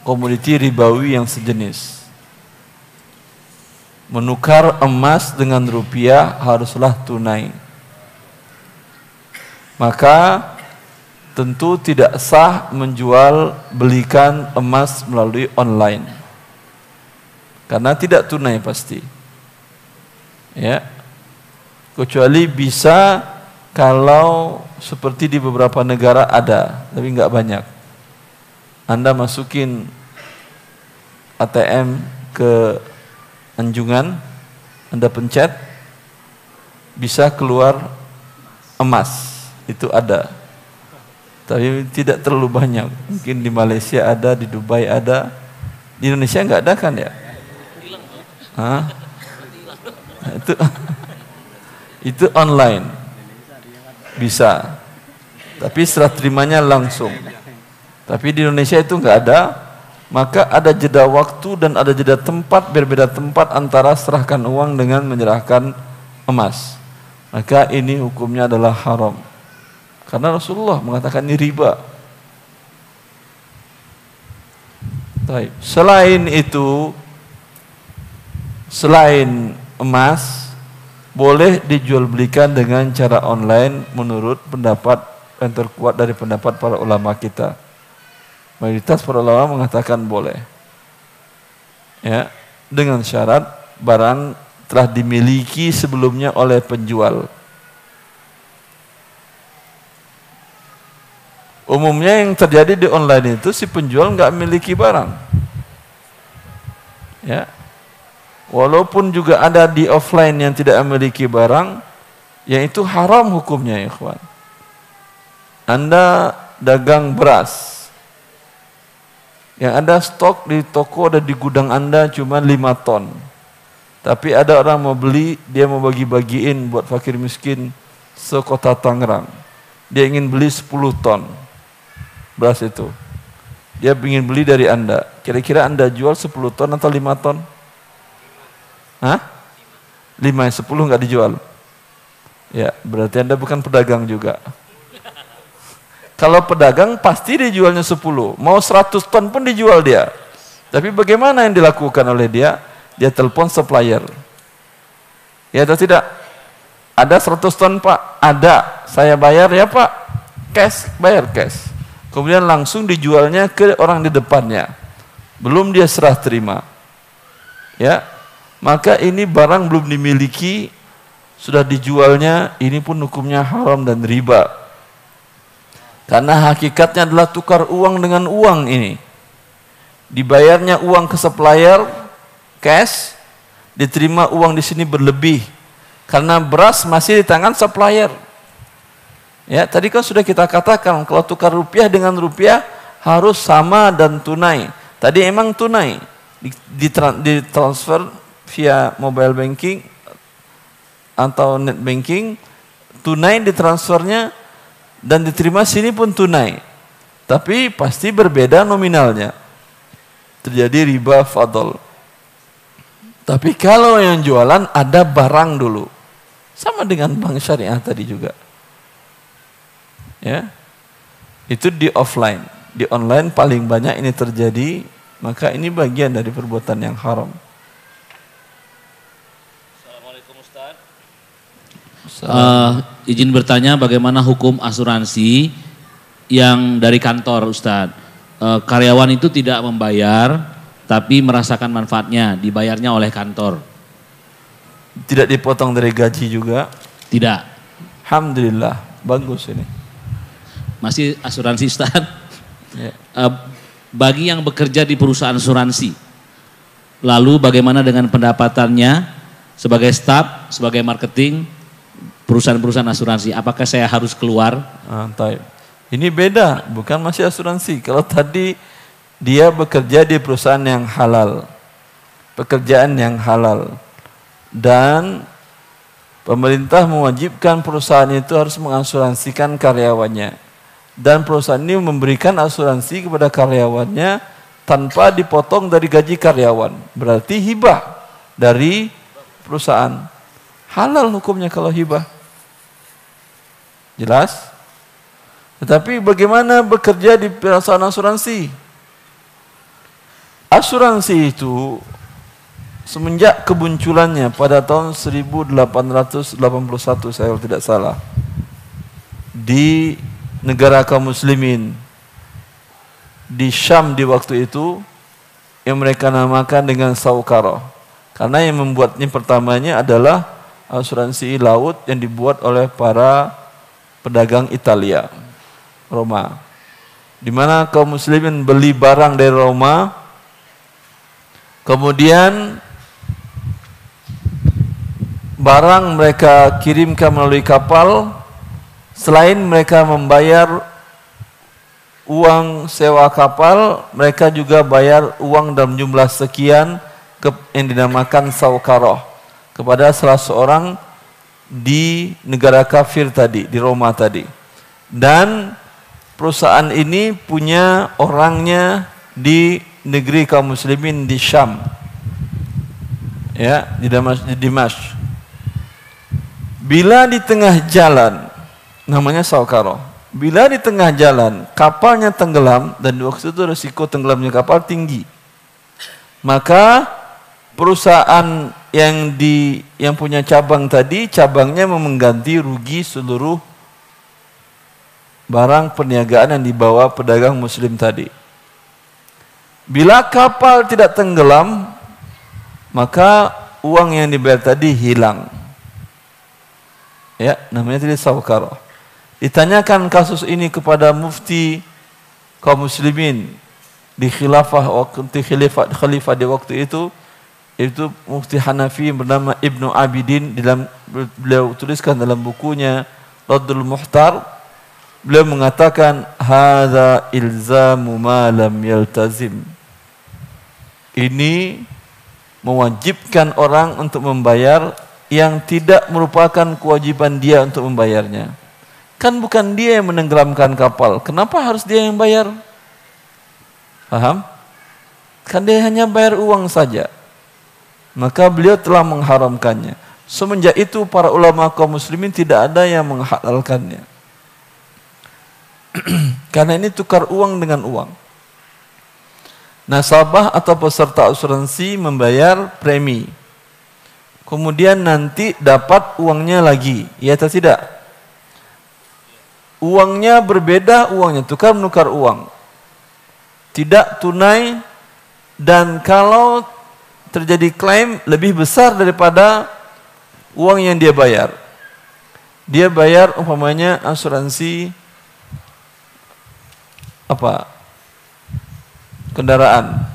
S1: komoditi ribawi yang sejenis. Menukar emas dengan rupiah haruslah tunai. Maka tentu tidak sah menjual belikan emas melalui online, karena tidak tunai pasti. Ya. Kecuali bisa kalau seperti di beberapa negara ada, tapi enggak banyak. Anda masukin ATM ke anjungan, Anda pencet, bisa keluar emas. Itu ada. Tapi tidak terlalu banyak. Mungkin di Malaysia ada, di Dubai ada. Di Indonesia enggak ada kan ya? Hah? Itu online. Bisa. Tapi serah terimanya langsung. Tapi di Indonesia itu enggak ada. Maka ada jeda waktu dan ada jeda tempat, berbeda tempat antara serahkan uang dengan menyerahkan emas. Maka ini hukumnya adalah haram. Karena Rasulullah mengatakan ini riba. Baik. Selain itu, selain emas, boleh dijual belikan dengan cara online menurut pendapat yang terkuat dari pendapat para ulama kita. Mayoritas para ulama mengatakan boleh. Ya, dengan syarat barang telah dimiliki sebelumnya oleh penjual. Umumnya yang terjadi di online itu si penjual nggak memiliki barang. Ya. Walaupun juga ada di offline yang tidak memiliki barang, yang itu haram hukumnya, ya ikhwan. Anda dagang beras, yang ada stok di toko, ada di gudang Anda cuma 5 ton. Tapi ada orang mau beli, dia mau bagi-bagiin buat fakir miskin sekota Tangerang. Dia ingin beli 10 ton beras itu. Dia ingin beli dari Anda. Kira-kira Anda jual 10 ton atau 5 ton? Hah? 5, 10 nggak dijual. Ya, berarti Anda bukan pedagang juga. Kalau pedagang pasti dijualnya 10. Mau 100 ton pun dijual dia. Tapi bagaimana yang dilakukan oleh dia? Dia telepon supplier. Ya atau tidak? Ada 100 ton Pak? Ada. Saya bayar ya Pak. Cash, bayar cash. Kemudian langsung dijualnya ke orang di depannya. Belum dia serah terima. Ya. Maka ini barang belum dimiliki, sudah dijualnya, ini pun hukumnya haram dan riba. Karena hakikatnya adalah tukar uang dengan uang ini. Dibayarnya uang ke supplier, cash, diterima uang di sini berlebih karena beras masih di tangan supplier. Ya, tadi kan sudah kita katakan kalau tukar rupiah dengan rupiah harus sama dan tunai. Tadi emang tunai ditransfer via mobile banking atau net banking, tunai ditransfernya dan diterima sini pun tunai. Tapi pasti berbeda nominalnya. Terjadi riba fadl. Tapi kalau yang jualan ada barang dulu. Sama dengan bank syariah tadi juga. Ya. Itu di offline. Di online paling banyak ini terjadi, maka ini bagian dari perbuatan yang haram.
S3: Assalamualaikum Ustaz. Izin bertanya bagaimana hukum asuransi yang dari kantor Ustaz. Karyawan itu tidak membayar tapi merasakan manfaatnya, dibayarnya oleh kantor.
S1: Tidak dipotong dari gaji juga?
S3: Tidak.
S1: Alhamdulillah, bagus ini.
S3: Masih asuransi Ustaz.
S1: Ya.
S3: Bagi yang bekerja di perusahaan asuransi, lalu bagaimana dengan pendapatannya sebagai staf, sebagai marketing perusahaan-perusahaan asuransi? Apakah saya harus keluar?
S1: Ini beda, bukan masih asuransi. Kalau tadi dia bekerja di perusahaan yang halal, pekerjaan yang halal, dan pemerintah mewajibkan perusahaan itu harus mengasuransikan karyawannya, dan perusahaan ini memberikan asuransi kepada karyawannya tanpa dipotong dari gaji karyawan, berarti hibah dari perusahaan. Halal hukumnya kalau hibah. Jelas? Tetapi bagaimana bekerja di perusahaan asuransi? Asuransi itu semenjak kemunculannya pada tahun 1881 saya kalau tidak salah di negara kaum muslimin di Syam di waktu itu yang mereka namakan dengan Saukaroh, karena yang membuatnya pertamanya adalah asuransi laut yang dibuat oleh para pedagang Italia, Roma, di mana kaum muslimin beli barang dari Roma. Kemudian barang mereka kirimkan melalui kapal, selain mereka membayar uang sewa kapal, mereka juga bayar uang dalam jumlah sekian yang dinamakan saukaroh kepada salah seorang di negara kafir tadi, di Roma tadi. Dan perusahaan ini punya orangnya di negeri kaum muslimin di Syam, ya, di Dimash. Bila di tengah jalan, namanya Saukaroh, bila di tengah jalan kapalnya tenggelam, dan waktu itu risiko tenggelamnya kapal tinggi, maka perusahaan yang punya cabang tadi, cabangnya mengganti rugi seluruh barang perniagaan yang dibawa pedagang muslim tadi. Bila kapal tidak tenggelam, maka uang yang dibayar tadi hilang. Ya, namanya tadi saukaroh. Ditanyakan kasus ini kepada mufti kaum muslimin di khalifah di waktu itu, yaitu mufti Hanafi bernama Ibnu Abidin. Beliau tuliskan dalam bukunya Raddul Muhtar, beliau mengatakan hadza ilzamu ma lam yaltazim. Ini mewajibkan orang untuk membayar yang tidak merupakan kewajiban dia untuk membayarnya. Kan bukan dia yang menenggelamkan kapal, kenapa harus dia yang bayar? Paham? Kan dia hanya bayar uang saja. Maka beliau telah mengharamkannya. Semenjak itu para ulama kaum muslimin tidak ada yang menghalalkannya. Karena ini tukar uang dengan uang. Nasabah atau peserta asuransi membayar premi, kemudian nanti dapat uangnya lagi, ya atau tidak? Uangnya berbeda, uangnya tukar menukar uang, tidak tunai, dan kalau terjadi klaim lebih besar daripada uang yang dia bayar. Dia bayar umpamanya asuransi kendaraan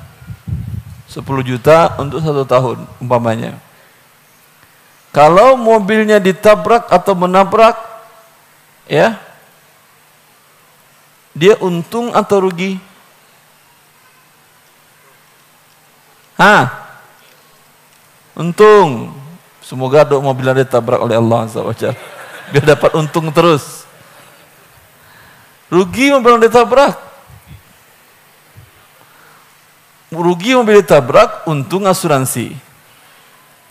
S1: 10 juta untuk 1 tahun umpamanya. Kalau mobilnya ditabrak atau menabrak, ya, dia untung atau rugi? Untung. Semoga mobilnya ditabrak oleh Allah SWT, biar dapat untung terus. Rugi mobil ditabrak. Rugi mobil ditabrak, untung asuransi.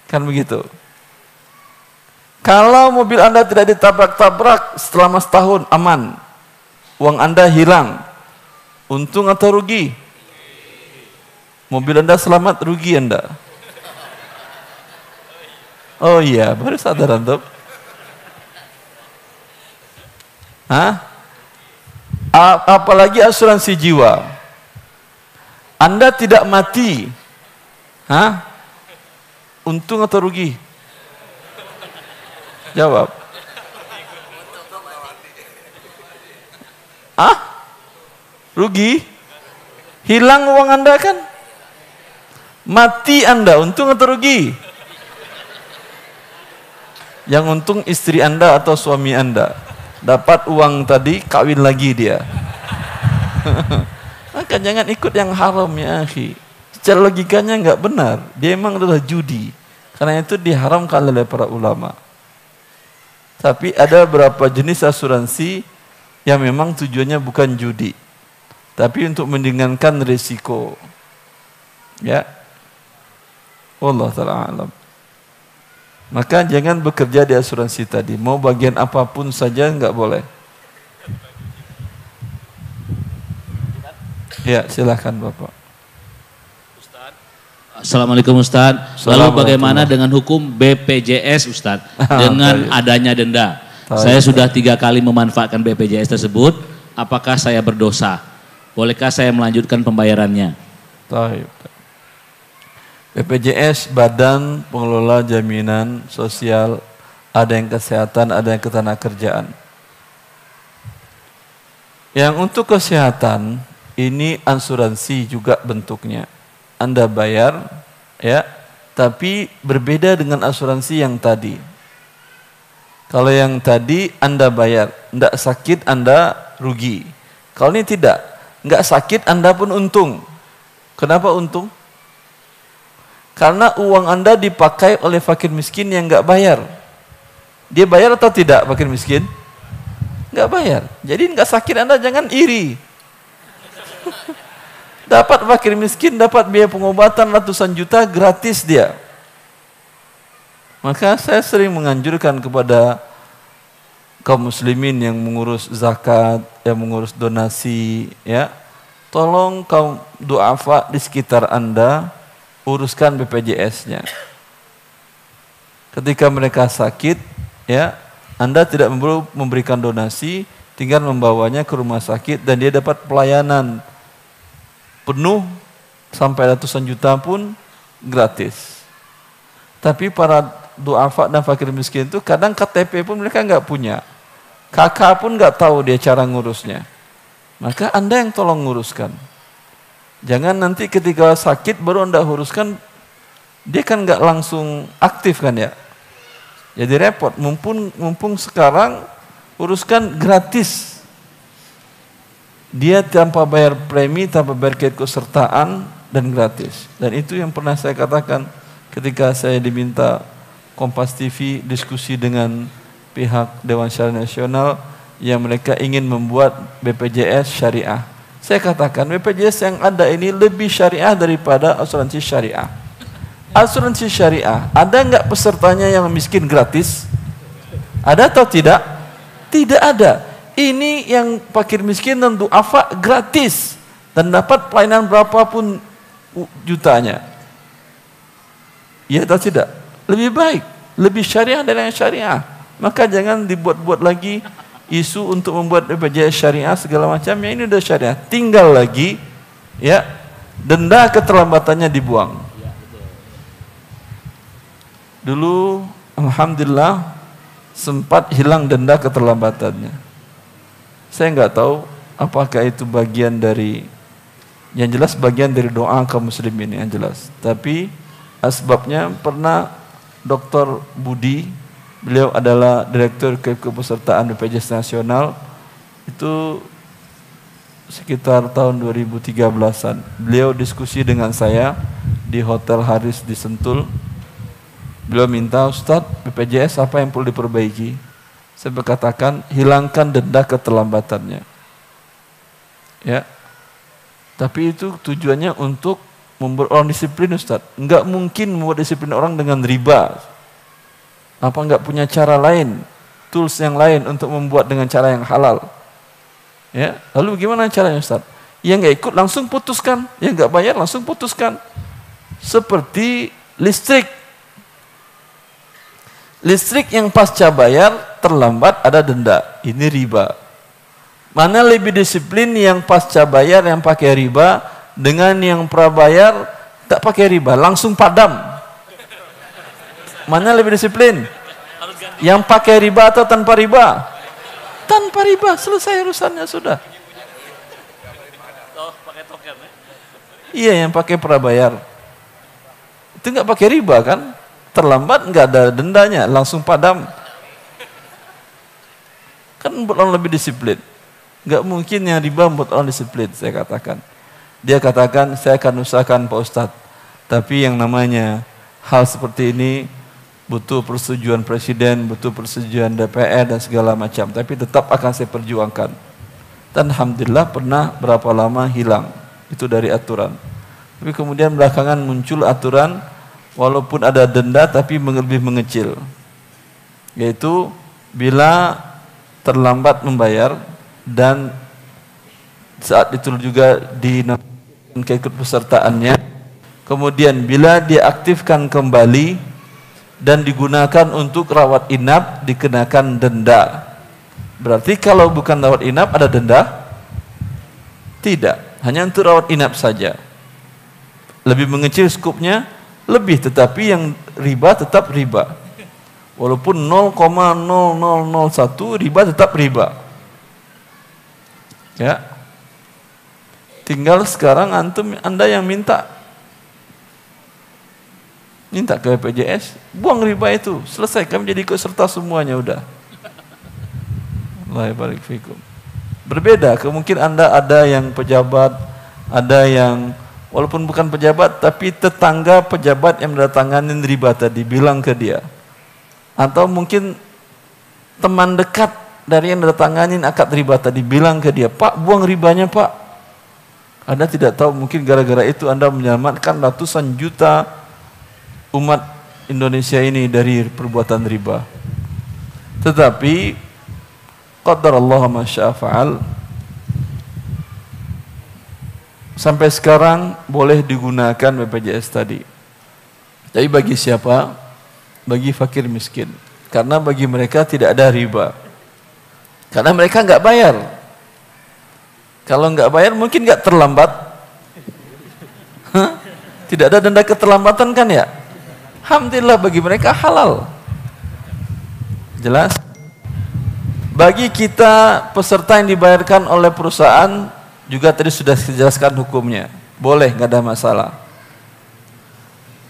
S1: Kan begitu. Kalau mobil Anda tidak ditabrak-tabrak selama setahun, aman. Uang Anda hilang. Untung atau rugi? Mobil Anda selamat, rugi Anda. Oh iya, baru sadar antum. Apalagi asuransi jiwa. Anda tidak mati. Untung atau rugi? Jawab. Rugi? Hilang uang Anda kan? Mati Anda, untung atau rugi? Yang untung istri Anda atau suami Anda. Dapat uang tadi, kawin lagi dia. Maka jangan ikut yang haram ya akhi. Secara logikanya enggak benar. Dia memang adalah judi. Karena itu diharamkan oleh para ulama. Tapi ada beberapa jenis asuransi yang memang tujuannya bukan judi, tapi untuk meringankan risiko. Ya. Wallahu ta'ala alam. Maka jangan bekerja di asuransi tadi. Mau bagian apapun saja enggak boleh. Ya, silakan Bapak.
S3: Assalamualaikum Ustaz. Lalu bagaimana dengan hukum BPJS Ustaz dengan adanya denda? Saya sudah 3 kali memanfaatkan BPJS tersebut. Apakah saya berdosa? Bolehkah saya melanjutkan pembayarannya?
S1: BPJS Badan Pengelola Jaminan Sosial, ada yang kesehatan, ada yang ketenagakerjaan. Yang untuk kesehatan ini asuransi juga bentuknya. Anda bayar, ya, tapi berbeda dengan asuransi yang tadi. Kalau yang tadi Anda bayar, tidak sakit Anda rugi. Kalau ini tidak, nggak sakit Anda pun untung. Kenapa untung? Karena uang Anda dipakai oleh fakir miskin yang nggak bayar. Dia bayar atau tidak fakir miskin? Nggak bayar. Jadi nggak sakit Anda, jangan iri. Dapat fakir miskin, dapat biaya pengobatan ratusan juta gratis dia. Maka saya sering menganjurkan kepada kaum muslimin yang mengurus zakat, yang mengurus donasi, ya, tolong kaum duafa di sekitar Anda uruskan BPJS-nya. Ketika mereka sakit, ya, Anda tidak perlu memberikan donasi, tinggal membawanya ke rumah sakit dan dia dapat pelayanan penuh sampai ratusan juta pun gratis. Tapi para duafa dan fakir miskin itu kadang KTP pun mereka nggak punya, kakak pun nggak tahu dia cara ngurusnya. Maka Anda yang tolong nguruskan. Jangan nanti ketika sakit baru Anda uruskan, dia kan nggak langsung aktif kan ya. Jadi repot. Mumpung sekarang uruskan gratis. Dia tanpa bayar premi, tanpa bayar keikutsertaan dan gratis. Dan itu yang pernah saya katakan ketika saya diminta Kompas TV diskusi dengan pihak Dewan Syariah Nasional yang mereka ingin membuat BPJS syariah. Saya katakan BPJS yang ada ini lebih syariah daripada asuransi syariah. Asuransi syariah, ada nggak pesertanya yang miskin gratis? Ada atau tidak? Tidak ada. Ini yang fakir miskin dan duafa gratis dan dapat pelayanan berapapun jutanya. Ya atau tidak? Lebih baik, lebih syariah dari yang syariah. Maka jangan dibuat-buat lagi isu untuk membuat BPJS syariah segala macam. Yang ini udah syariah. Tinggal lagi, ya, denda keterlambatannya dibuang. Dulu, alhamdulillah, sempat hilang denda keterlambatannya. Saya nggak tahu apakah itu bagian dari, yang jelas bagian dari doa kaum muslimin yang jelas. Tapi asbabnya pernah Dr. Budi, beliau adalah Direktur Kepesertaan BPJS Nasional, itu sekitar tahun 2013-an. Beliau diskusi dengan saya di Hotel Haris di Sentul. Beliau minta, Ustadz, BPJS apa yang perlu diperbaiki? Saya berkatakan, hilangkan denda keterlambatannya. Ya. Tapi itu tujuannya untuk membuat orang disiplin, Ustaz. Enggak mungkin membuat disiplin orang dengan riba. Apa enggak punya cara lain, tools yang lain untuk membuat dengan cara yang halal? Ya, lalu bagaimana caranya, Ustaz? Yang enggak ikut langsung putuskan, yang enggak bayar langsung putuskan. Seperti listrik. Listrik yang pasca bayar terlambat ada denda. Ini riba. Mana lebih disiplin, yang pasca bayar yang pakai riba dengan yang prabayar tak pakai riba, langsung padam? Mana lebih disiplin? Yang pakai riba atau tanpa riba? Tanpa riba, selesai urusannya sudah. Iya, yang pakai prabayar itu nggak pakai riba kan? Terlambat nggak ada dendanya, langsung padam. Kan buat orang lebih disiplin. Nggak mungkin yang riba membuat orang disiplin, saya katakan. Dia katakan, saya akan usahakan Pak Ustadz. Tapi yang namanya hal seperti ini butuh persetujuan Presiden, butuh persetujuan DPR dan segala macam. Tapi tetap akan saya perjuangkan. Dan Alhamdulillah pernah berapa lama hilang. Itu dari aturan. Tapi kemudian belakangan muncul aturan, walaupun ada denda tapi lebih mengecil. Yaitu bila terlambat membayar, dan saat itu juga keikutsertaannya. Kemudian bila diaktifkan kembali dan digunakan untuk rawat inap, dikenakan denda. Berarti kalau bukan rawat inap ada denda? Tidak, hanya untuk rawat inap saja. Lebih mengecil skupnya, lebih, tetapi yang riba tetap riba. Walaupun 0,0001 riba tetap riba. Ya, tinggal sekarang Anda yang minta ke BPJS, buang riba itu, selesai, kami jadi ikut serta semuanya, udah. Allah barik fikum. Berbeda, kemungkinan Anda ada yang pejabat, ada yang walaupun bukan pejabat, tapi tetangga pejabat yang mendatanganin riba tadi, bilang ke dia. Atau mungkin teman dekat dari yang mendatanganin akad riba tadi, bilang ke dia, Pak, buang ribanya, Pak. Anda tidak tahu, mungkin gara-gara itu Anda menyelamatkan ratusan juta umat Indonesia ini dari perbuatan riba. Tetapi qadarallahu ma syaa fa'al, sampai sekarang boleh digunakan BPJS tadi. Tapi bagi siapa? Bagi fakir miskin. Karena bagi mereka tidak ada riba. Karena mereka nggak bayar. Kalau nggak bayar mungkin nggak terlambat. Tidak ada denda keterlambatan kan ya? Alhamdulillah bagi mereka halal. Jelas? Bagi kita peserta yang dibayarkan oleh perusahaan juga tadi sudah dijelaskan hukumnya. Boleh, nggak ada masalah.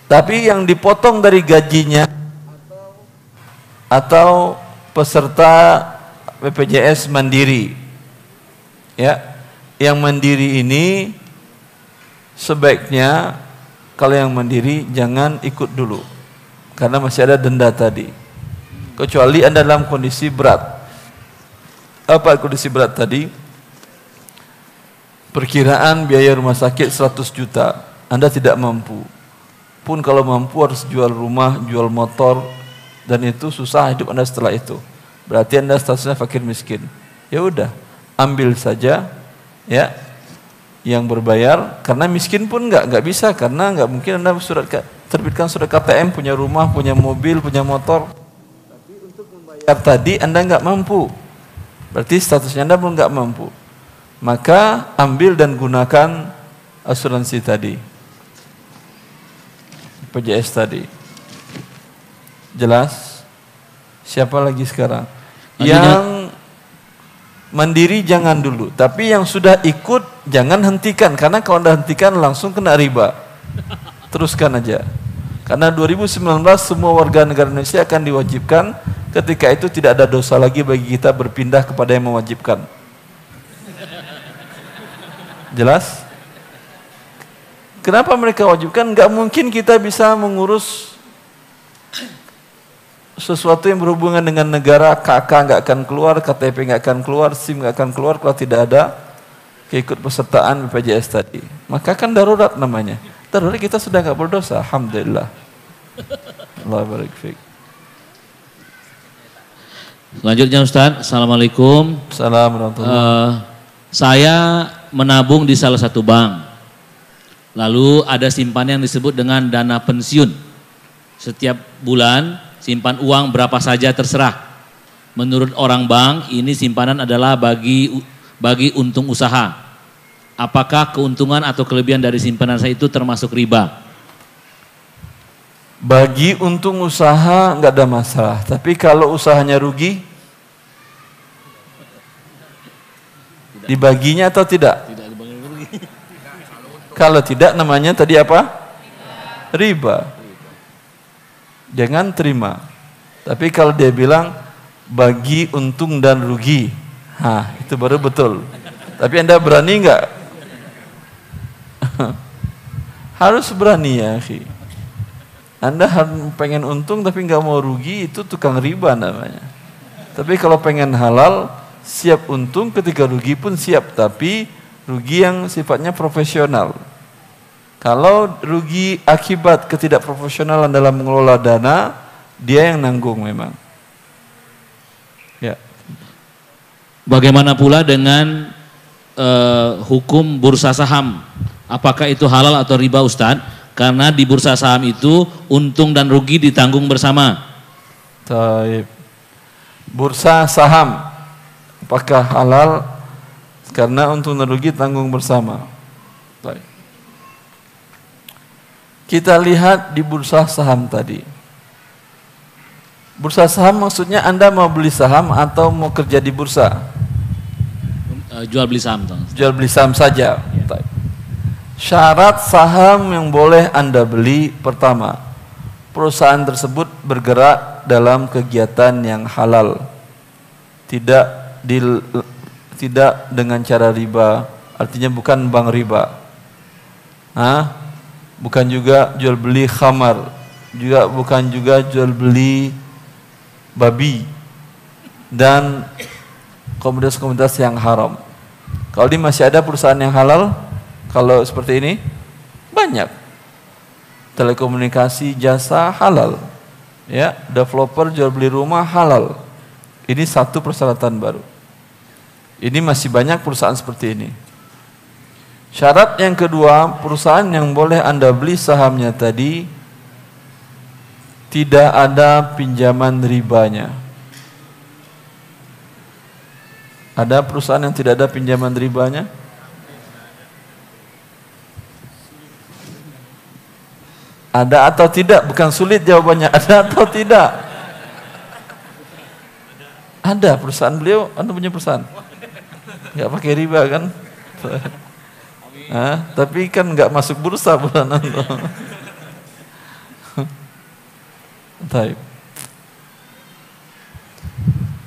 S1: Tapi yang dipotong dari gajinya atau peserta BPJS mandiri, ya, yang mandiri ini sebaiknya kalau yang mandiri jangan ikut dulu, karena masih ada denda tadi. Kecuali Anda dalam kondisi berat. Apa kondisi berat tadi? Perkiraan biaya rumah sakit 100 juta, Anda tidak mampu. Pun kalau mampu harus jual rumah, jual motor, dan itu susah hidup Anda setelah itu. Berarti Anda statusnya fakir miskin. Ya udah, ambil saja ya yang berbayar, karena miskin pun nggak bisa, karena nggak mungkin Anda terbitkan surat KTM, punya rumah, punya mobil, punya motor. Tapi untuk membayar tadi Anda nggak mampu. Berarti statusnya Anda pun nggak mampu. Maka ambil dan gunakan asuransi tadi, BPJS tadi. Jelas? Siapa lagi sekarang? Yang mandiri jangan dulu, tapi yang sudah ikut jangan hentikan, karena kalau Anda hentikan langsung kena riba. Teruskan aja. Karena 2019 semua warga negara Indonesia akan diwajibkan, ketika itu tidak ada dosa lagi bagi kita berpindah kepada yang mewajibkan. Jelas? Kenapa mereka wajibkan? Nggak mungkin kita bisa mengurus sesuatu yang berhubungan dengan negara, KK nggak akan keluar, KTP nggak akan keluar, SIM nggak akan keluar kalau tidak ada keikutpesertaan BPJS tadi. Maka kan darurat namanya. Darurat kita sudah nggak berdosa, alhamdulillah. Allah barik fiik.
S3: Selanjutnya Ustaz, Assalamualaikum.
S1: Assalamualaikum.
S3: Saya menabung di salah satu bank. Lalu ada simpanan yang disebut dengan dana pensiun. Setiap bulan simpan uang berapa saja terserah. Menurut orang bank ini simpanan adalah bagi untung usaha. Apakah keuntungan atau kelebihan dari simpanan saya itu termasuk riba?
S1: Bagi untung usaha nggak ada masalah. Tapi kalau usahanya rugi, dibaginya atau tidak? Kalau tidak namanya tadi apa? Riba. Jangan terima. Tapi kalau dia bilang bagi untung dan rugi, itu baru betul. Tapi Anda berani nggak? Harus berani ya, akhi. Anda pengen untung tapi nggak mau rugi, itu tukang riba namanya. Tapi kalau pengen halal, siap untung, ketika rugi pun siap, tapi rugi yang sifatnya profesional. Kalau rugi akibat ketidakprofesionalan dalam mengelola dana, dia yang nanggung memang. Ya.
S3: Bagaimana pula dengan hukum bursa saham? Apakah itu halal atau riba Ustadz? Karena di bursa saham itu untung dan rugi ditanggung bersama.
S1: Taib. Bursa saham apakah halal karena untung dan rugi tanggung bersama? Taib. Kita lihat di bursa saham tadi. Bursa saham maksudnya Anda mau beli saham atau mau kerja di bursa?
S3: Jual beli saham.
S1: Jual beli saham saja. Taib. Syarat saham yang boleh Anda beli, pertama, perusahaan tersebut bergerak dalam kegiatan yang halal, tidak dengan cara riba, artinya bukan bank riba, bukan juga jual beli khamar, bukan juga jual beli babi dan komoditas-komoditas yang haram. Kalau ini masih ada perusahaan yang halal. Kalau seperti ini banyak. Telekomunikasi, jasa halal. Ya, developer jual beli rumah halal. Ini satu persyaratan baru. Ini masih banyak perusahaan seperti ini. Syarat yang kedua, perusahaan yang boleh Anda beli sahamnya tadi tidak ada pinjaman ribanya. Ada perusahaan yang tidak ada pinjaman ribanya? Ada atau tidak? Bukan sulit jawabannya. Ada atau tidak? Ada perusahaan beliau. Anda punya perusahaan? Nggak pakai riba kan? Tapi kan nggak masuk bursa bulan itu. Baik.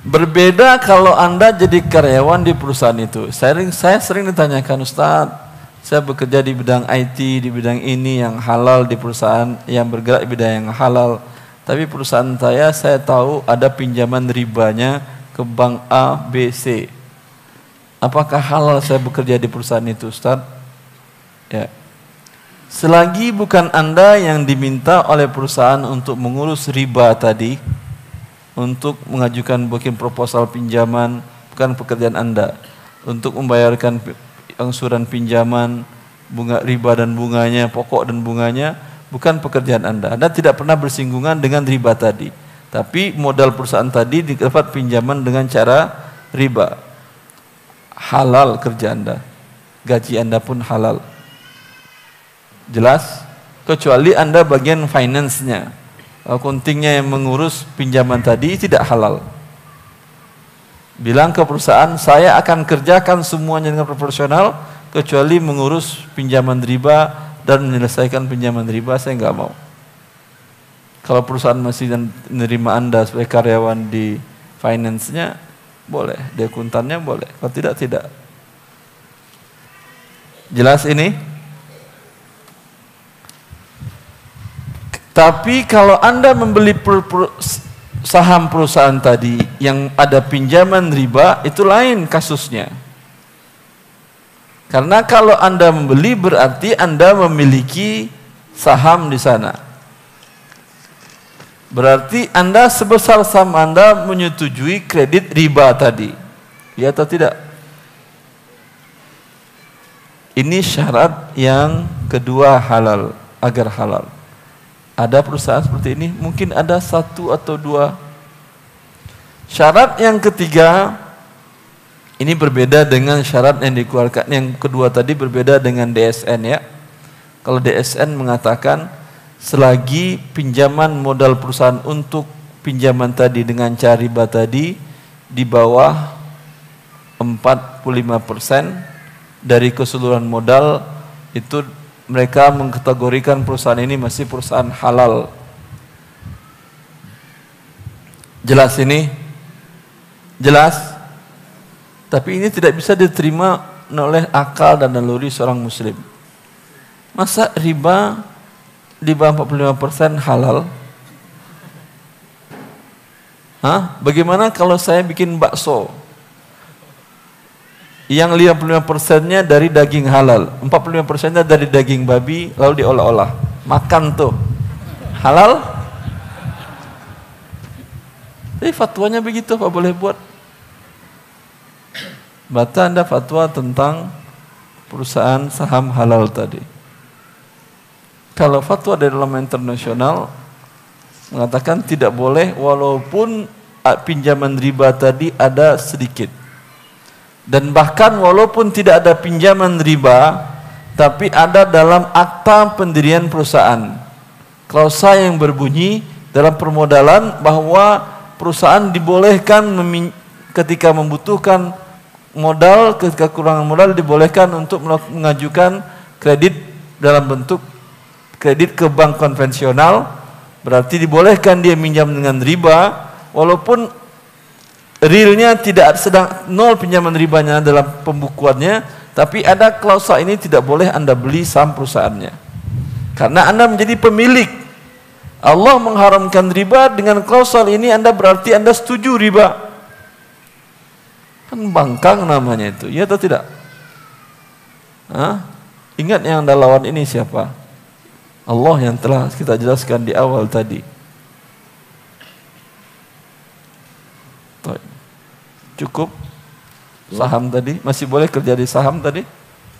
S1: Berbeda kalau Anda jadi karyawan di perusahaan itu. Saya sering ditanyakan, Ustaz, saya bekerja di bidang IT, di bidang ini yang halal, di perusahaan yang bergerak di bidang yang halal. Tapi perusahaan saya tahu ada pinjaman ribanya ke bank A, B, C. Apakah halal saya bekerja di perusahaan itu, Ustaz? Ya. Selagi bukan Anda yang diminta oleh perusahaan untuk mengurus riba tadi, untuk mengajukan booking proposal pinjaman, bukan pekerjaan Anda. Untuk membayarkan angsuran pinjaman, bunga riba dan bunganya, pokok dan bunganya, bukan pekerjaan Anda. Anda tidak pernah bersinggungan dengan riba tadi. Tapi modal perusahaan tadi dapat pinjaman dengan cara riba. Halal kerja Anda. Gaji Anda pun halal. Jelas? Kecuali Anda bagian finance-nya. Akuntingnya yang mengurus pinjaman tadi tidak halal. Bilang ke perusahaan, saya akan kerjakan semuanya dengan proporsional kecuali mengurus pinjaman riba dan menyelesaikan pinjaman riba, saya nggak mau. Kalau perusahaan masih menerima Anda sebagai karyawan di finance-nya, boleh. Di akuntannya boleh. Kalau tidak, tidak. Jelas ini? Tapi kalau Anda membeli saham perusahaan tadi yang ada pinjaman riba, itu lain kasusnya. Karena kalau Anda membeli berarti Anda memiliki saham di sana. Berarti Anda sebesar saham Anda menyetujui kredit riba tadi. Ya atau tidak? Ini syarat yang kedua halal, agar halal. Ada perusahaan seperti ini, mungkin ada satu atau dua. Syarat yang ketiga, ini berbeda dengan syarat yang dikeluarkan. Yang kedua tadi berbeda dengan DSN ya. Kalau DSN mengatakan, selagi pinjaman modal perusahaan untuk pinjaman tadi dengan cara riba tadi di bawah 45% dari keseluruhan modal, itu mereka mengkategorikan perusahaan ini masih perusahaan halal. Jelas ini? Jelas? Tapi ini tidak bisa diterima oleh akal dan naluri seorang muslim. Masa riba di bawah 45% halal? Hah? Bagaimana kalau saya bikin bakso yang 55%-nya dari daging halal, 45%-nya dari daging babi, lalu diolah-olah, makan tuh halal? Tapi fatwanya begitu, apa boleh buat? Baca Anda fatwa tentang perusahaan saham halal tadi. Kalau fatwa dari ulama internasional mengatakan tidak boleh walaupun pinjaman riba tadi ada sedikit. Dan bahkan walaupun tidak ada pinjaman riba, tapi ada dalam akta pendirian perusahaan klausa yang berbunyi dalam permodalan bahwa perusahaan dibolehkan ketika membutuhkan modal, ketika kekurangan modal dibolehkan untuk mengajukan kredit dalam bentuk kredit ke bank konvensional. Berarti dibolehkan dia minjam dengan riba walaupun realnya tidak sedang nol pinjaman ribanya dalam pembukuannya, tapi ada klausa ini tidak boleh Anda beli saham perusahaannya karena Anda menjadi pemilik. Allah mengharamkan riba, dengan klausal ini Anda berarti Anda setuju riba. Kan bangkang namanya itu, ya atau tidak? Hah? Ingat yang Anda lawan ini siapa? Allah yang telah kita jelaskan di awal tadi. Cukup saham tadi, masih boleh kerja di saham tadi?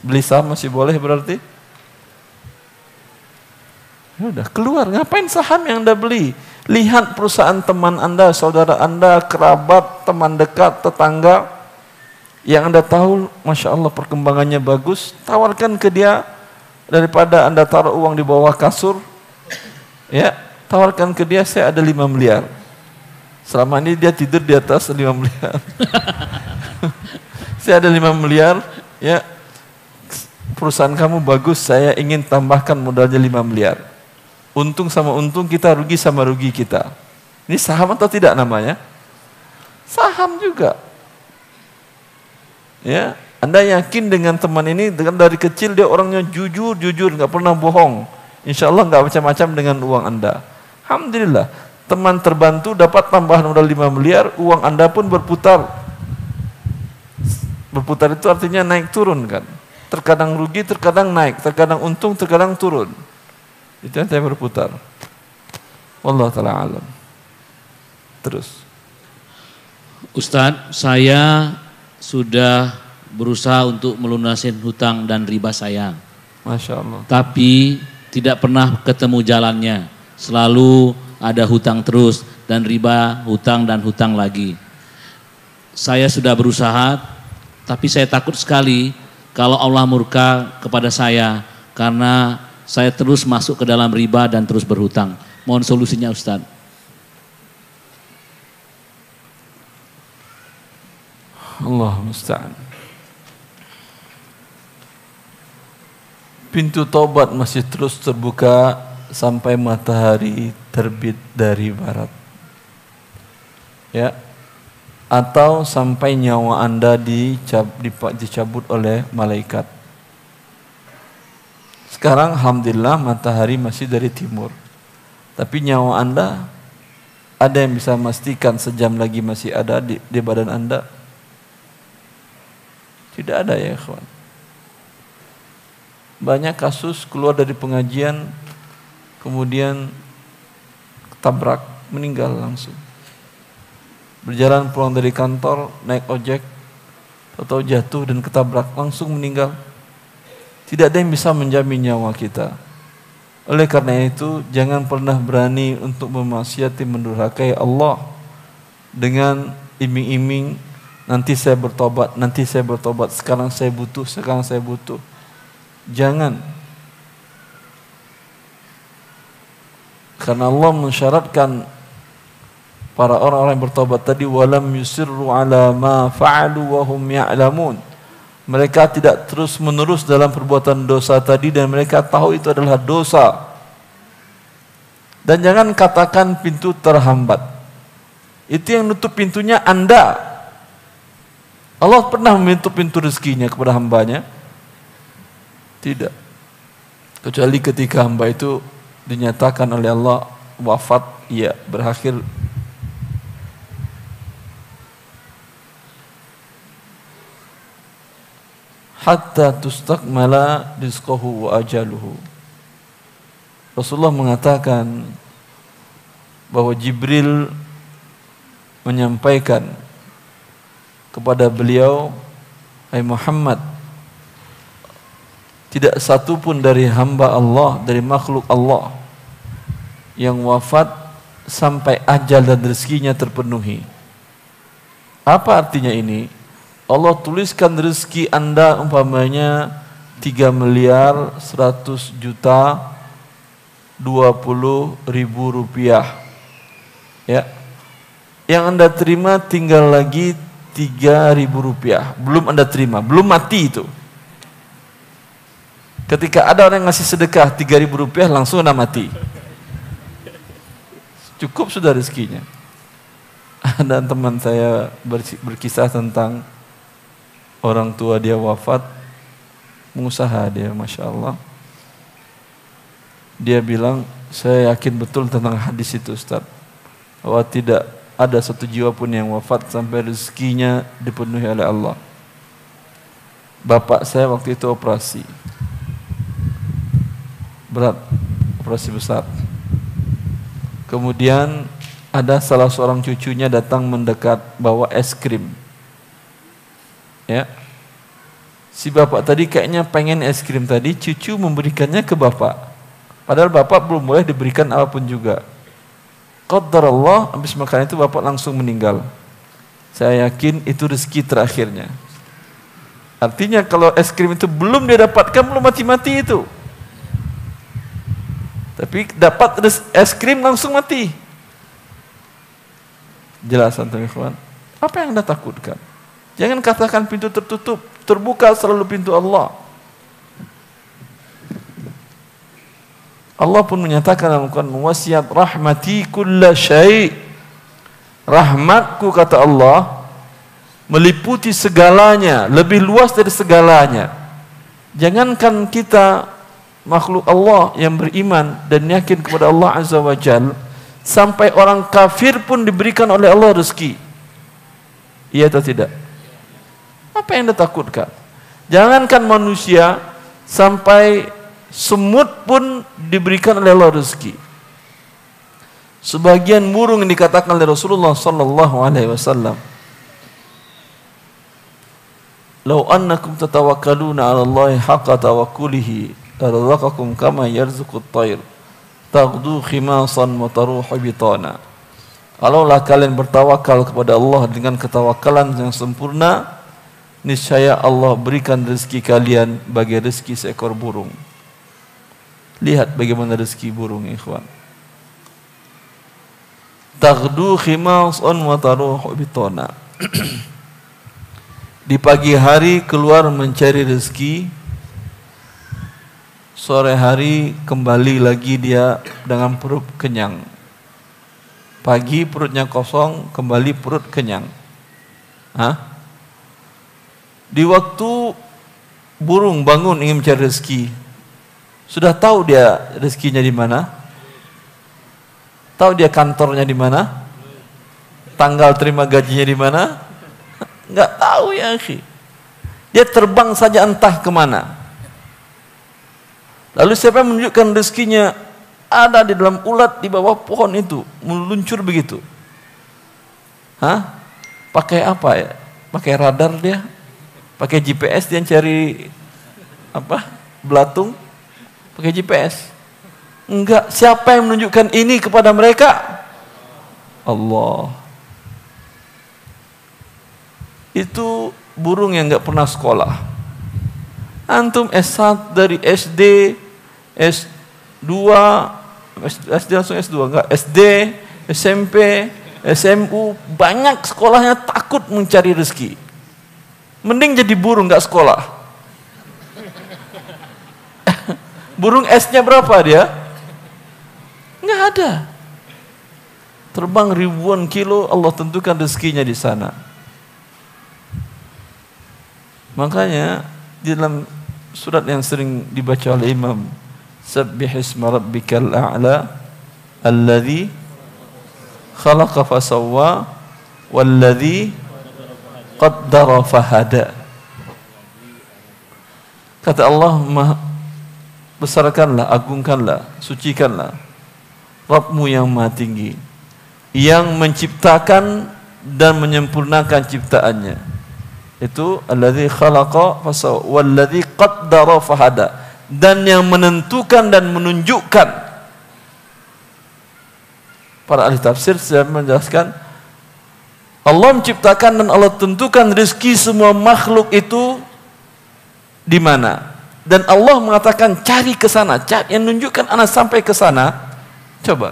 S1: Beli saham masih boleh berarti? Ya udah, keluar, ngapain saham yang Anda beli? Lihat perusahaan teman Anda, saudara Anda, kerabat, teman dekat, tetangga yang Anda tahu, Masya Allah perkembangannya bagus, tawarkan ke dia. Daripada Anda taruh uang di bawah kasur, ya, tawarkan ke dia, saya ada 5 miliar. Selama ini dia tidur di atas 5 miliar. Saya ada 5 miliar, ya, perusahaan kamu bagus, saya ingin tambahkan modalnya 5 miliar. Untung sama untung kita, rugi sama rugi kita. Ini saham atau tidak namanya? Saham juga. Ya, Anda yakin dengan teman ini, dengan dari kecil dia orangnya jujur, nggak pernah bohong. Insya Allah nggak macam-macam dengan uang Anda. Alhamdulillah, teman terbantu dapat tambahan modal 5 miliar, uang Anda pun berputar. Berputar itu artinya naik turun kan. Terkadang rugi, terkadang naik, terkadang untung, terkadang turun. Itu yang saya berputar. Wallahu ta'ala alam. Terus.
S3: Ustadz, saya sudah berusaha untuk melunasin hutang dan riba saya.
S1: Masya Allah.
S3: Tapi tidak pernah ketemu jalannya. Selalu ada hutang terus dan riba, hutang dan hutang lagi. Saya sudah berusaha, tapi saya takut sekali kalau Allah murka kepada saya karena saya terus masuk ke dalam riba dan terus berhutang. Mohon solusinya Ustadz.
S1: Allah musta'an. Pintu taubat masih terus terbuka sampai matahari terbit dari barat. Ya. Atau sampai nyawa Anda dicabut oleh malaikat. Sekarang alhamdulillah matahari masih dari timur. Tapi nyawa Anda, ada yang bisa memastikan sejam lagi masih ada di badan Anda? Tidak ada ya ikhwan. Banyak kasus keluar dari pengajian, kemudian ketabrak, meninggal langsung. Berjalan pulang dari kantor, naik ojek, atau jatuh dan ketabrak, langsung meninggal. Tidak ada yang bisa menjamin nyawa kita. Oleh karena itu, jangan pernah berani untuk memaksiati, mendurhakai Allah dengan iming-iming, nanti saya bertobat, sekarang saya butuh. Jangan. Karena Allah mensyaratkan para orang-orang yang bertobat tadi, walam yusirru ala ma fa'alu wa hum ya'lamun. Mereka tidak terus menerus dalam perbuatan dosa tadi dan mereka tahu itu adalah dosa. Dan jangan katakan pintu terhambat. Itu yang nutup pintunya Anda. Allah pernah menutup pintu rezekinya kepada hambanya? Tidak. Kecuali ketika hamba itu dinyatakan oleh Allah wafat, ia berakhir. Hatta tustakmala rizqahu wa ajaluhu. Rasulullah mengatakan bahwa Jibril menyampaikan kepada beliau, hai Muhammad, tidak satu pun dari hamba Allah, dari makhluk Allah yang wafat sampai ajal dan rezekinya terpenuhi. Apa artinya ini? Allah tuliskan rezeki Anda umpamanya 3.100.020.000 rupiah. Ya. Yang Anda terima tinggal lagi 3.000 rupiah. Belum Anda terima, belum mati itu. Ketika ada orang yang ngasih sedekah 3.000 rupiah, langsung Anda mati. Cukup sudah rezekinya. Ada teman saya berkisah tentang orang tua dia wafat, pengusaha dia, Masya Allah. Dia bilang, saya yakin betul tentang hadis itu Ustaz, bahwa tidak ada satu jiwa pun yang wafat sampai rezekinya dipenuhi oleh Allah. Bapak saya waktu itu operasi berat, operasi besar. Kemudian ada salah seorang cucunya datang mendekat bawa es krim. Ya, si bapak tadi kayaknya pengen es krim tadi, cucu memberikannya ke bapak. Padahal bapak belum boleh diberikan apapun juga. Qadarullah, habis makan itu bapak langsung meninggal. Saya yakin itu rezeki terakhirnya. Artinya kalau es krim itu belum dia dapatkan, belum mati-mati itu. Tapi dapat es krim langsung mati. Jelasan teman-teman. Apa yang Anda takutkan? Jangan katakan pintu tertutup, terbuka selalu pintu Allah. Allah pun menyatakan dalam Al-Quran, wasiat rahmati kulla syai'. Rahmatku, kata Allah, meliputi segalanya, lebih luas dari segalanya. Jangankan kita makhluk Allah yang beriman dan yakin kepada Allah Azza wa Jalla, sampai orang kafir pun diberikan oleh Allah rezeki. Iya atau tidak? Apa yang Anda takutkan? Jangankan manusia, sampai semut pun diberikan oleh Allah rezeki. Sebagian burung yang dikatakan oleh Rasulullah sallallahu alaihi wasallam, "Lau annakum tatawakkaluna 'ala Allahi haqqa tawakkulihi, larzaqakum kama yarzuqut tayr, taghdu khimasan wa taruhu bitana." Kalaulah kalian bertawakal kepada Allah dengan ketawakalan yang sempurna, niscaya Allah berikan rezeki kalian bagi rezeki seekor burung. Lihat bagaimana rezeki burung, ikhwan. Taghdu khimasan wa taruhu bitana. Di pagi hari keluar mencari rezeki, sore hari kembali lagi dia dengan perut kenyang. Pagi perutnya kosong, kembali perut kenyang. Di waktu burung bangun ingin mencari rezeki, sudah tahu dia rezekinya di mana? Tahu dia kantornya di mana? Tanggal terima gajinya di mana? Enggak tahu ya, akhi. Dia terbang saja entah kemana. Lalu siapa yang menunjukkan rezekinya? Ada di dalam ulat di bawah pohon itu, meluncur begitu. Pakai apa ya? Pakai radar dia? Pakai GPS dia cari apa? Belatung? Pakai GPS? Enggak. Siapa yang menunjukkan ini kepada mereka? Allah. Itu burung yang enggak pernah sekolah. Antum S1 dari SD, S2, SD langsung S2 enggak? SD, SMP, SMU, banyak sekolahnya takut mencari rezeki. Mending jadi burung enggak sekolah. Burung S-nya berapa dia? Enggak ada. Terbang ribuan kilo, Allah tentukan rezekinya di sana. Makanya di dalam surat yang sering dibaca oleh imam, Sabbihisma rabbikal a'la alladhi khalaqa fasawwa walladhi qaddara fahada. Kata Allah, besarkanlah, agungkanlah, sucikanlah Rabbmu yang maha tinggi, yang menciptakan dan menyempurnakan ciptaannya. Itu alladzi khalaqa fasawwa walladzi qaddara fahada, dan yang menentukan dan menunjukkan. Para ahli tafsir sudah menjelaskan, Allah menciptakan dan Allah tentukan rezeki semua makhluk itu di mana. Dan Allah mengatakan cari ke sana, cari yang menunjukkan anak sampai ke sana. Coba.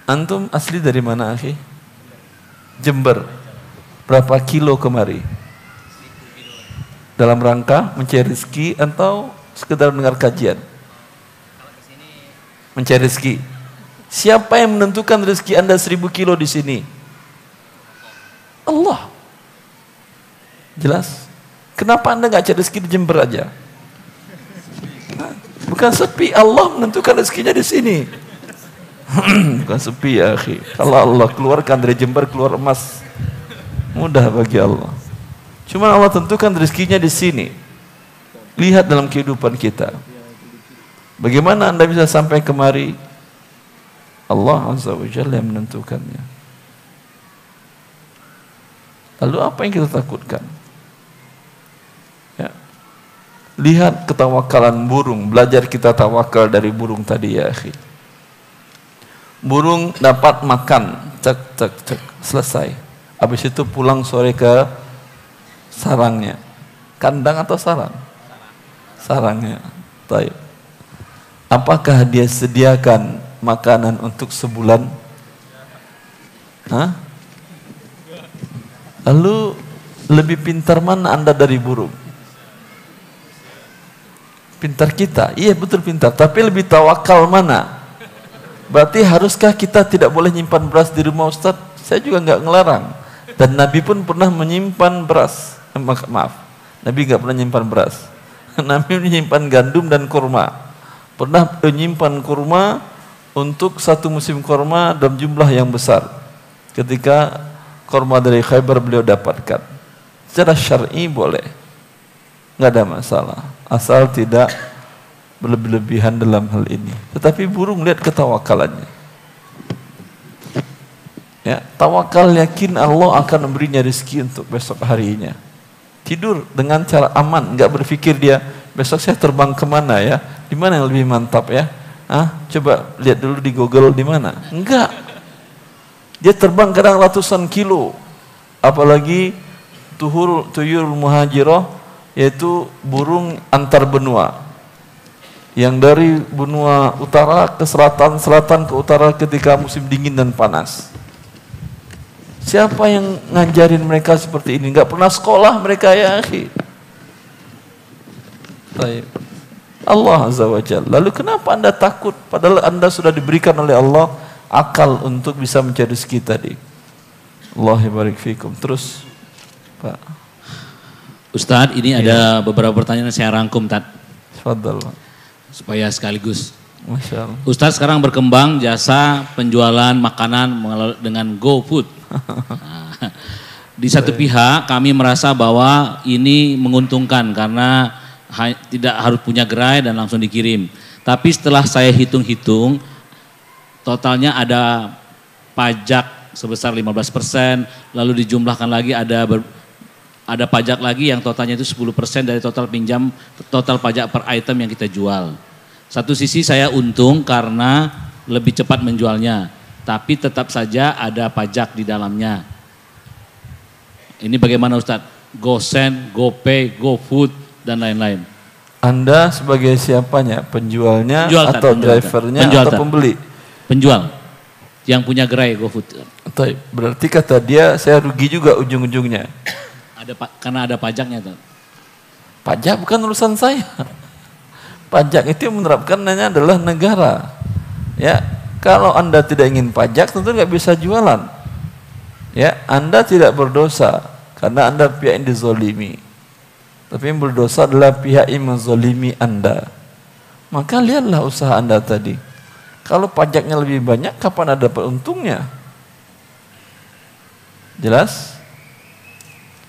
S1: Antum asli dari mana, akhi? Jember. Berapa kilo kemari? Dalam rangka mencari rezeki atau sekedar mendengar kajian? Mencari rezeki. Siapa yang menentukan rezeki Anda 1000 kilo di sini? Allah. Jelas? Kenapa Anda nggak cari rezeki di Jember aja? Bukan sepi, Allah menentukan rezekinya di sini. Bukan sepi ya, akhi. Kalau Allah keluarkan dari Jember keluar emas, mudah bagi Allah. Cuma Allah tentukan rezekinya di sini. Lihat dalam kehidupan kita. Bagaimana Anda bisa sampai kemari? Allah Azza wa Jalla yang menentukannya. Lalu apa yang kita takutkan? Ya. Lihat ketawakalan burung. Belajar kita tawakal dari burung tadi ya, akhi. Burung dapat makan, cek cek cek, selesai. Habis itu pulang sore ke sarangnya. Kandang atau sarang? Sarangnya. Baik. Apakah dia sediakan makanan untuk sebulan? Lalu lebih pintar mana Anda dari burung? Pintar kita, iya betul pintar. Tapi lebih tawakal mana? Berarti haruskah kita tidak boleh nyimpan beras di rumah Ustaz? Saya juga nggak ngelarang. Dan Nabi pun pernah menyimpan beras. Maaf, Nabi nggak pernah menyimpan beras. Nabi menyimpan gandum dan kurma. Pernah menyimpan kurma untuk satu musim kurma dalam jumlah yang besar. Ketika kurma dari Khaybar beliau dapatkan. Secara syar'i boleh, nggak ada masalah, asal tidak berlebih-lebihan dalam hal ini. Tetapi burung lihat ketawakalannya. Ya, tawakal yakin Allah akan memberinya rezeki untuk besok harinya. Tidur dengan cara aman, nggak berpikir dia besok saya terbang kemana ya, di mana yang lebih mantap ya. Coba lihat dulu di Google di mana. Enggak. Dia terbang kadang ratusan kilo. Apalagi tuyul muhajirah, yaitu burung antar benua. Yang dari benua utara ke selatan, selatan ke utara ketika musim dingin dan panas. Siapa yang ngajarin mereka seperti ini? Enggak pernah sekolah mereka ya, akhi. Baik. Allah Azza wa Jalla. Lalu kenapa Anda takut? Padahal Anda sudah diberikan oleh Allah akal untuk bisa mencari rezeki tadi. Allah barik fikum. Terus Pak.
S3: Ustadz, ini ada beberapa pertanyaan yang saya rangkum, Tad.
S1: Tafadhal.
S3: Supaya sekaligus.
S1: Masya Allah.
S3: Ustadz sekarang berkembang jasa penjualan makanan dengan GoFood. Nah, di satu pihak kami merasa bahwa ini menguntungkan karena tidak harus punya gerai dan langsung dikirim. Tapi setelah saya hitung-hitung, totalnya ada pajak sebesar 15%, lalu dijumlahkan lagi ada pajak lagi yang totalnya itu 10% dari total pajak per item yang kita jual. Satu sisi saya untung karena lebih cepat menjualnya, tapi tetap saja ada pajak di dalamnya. Ini bagaimana Ustadz? GoSend, GoPay, GoFood, dan lain-lain.
S1: Anda sebagai siapanya? Penjualnya atau drivernya atau pembeli?
S3: Penjual. Yang punya gerai GoFood.
S1: Berarti kata dia saya rugi juga ujung-ujungnya.
S3: Karena ada pajaknya.
S1: Pajak bukan urusan saya. Pajak itu yang menerapkannya adalah negara. Ya, kalau Anda tidak ingin pajak tentu nggak bisa jualan. Ya, Anda tidak berdosa karena Anda pihak yang dizolimi. Tapi yang berdosa adalah pihak yang menzolimi Anda. Maka lihatlah usaha Anda tadi. Kalau pajaknya lebih banyak, kapan Anda dapat untungnya? Jelas?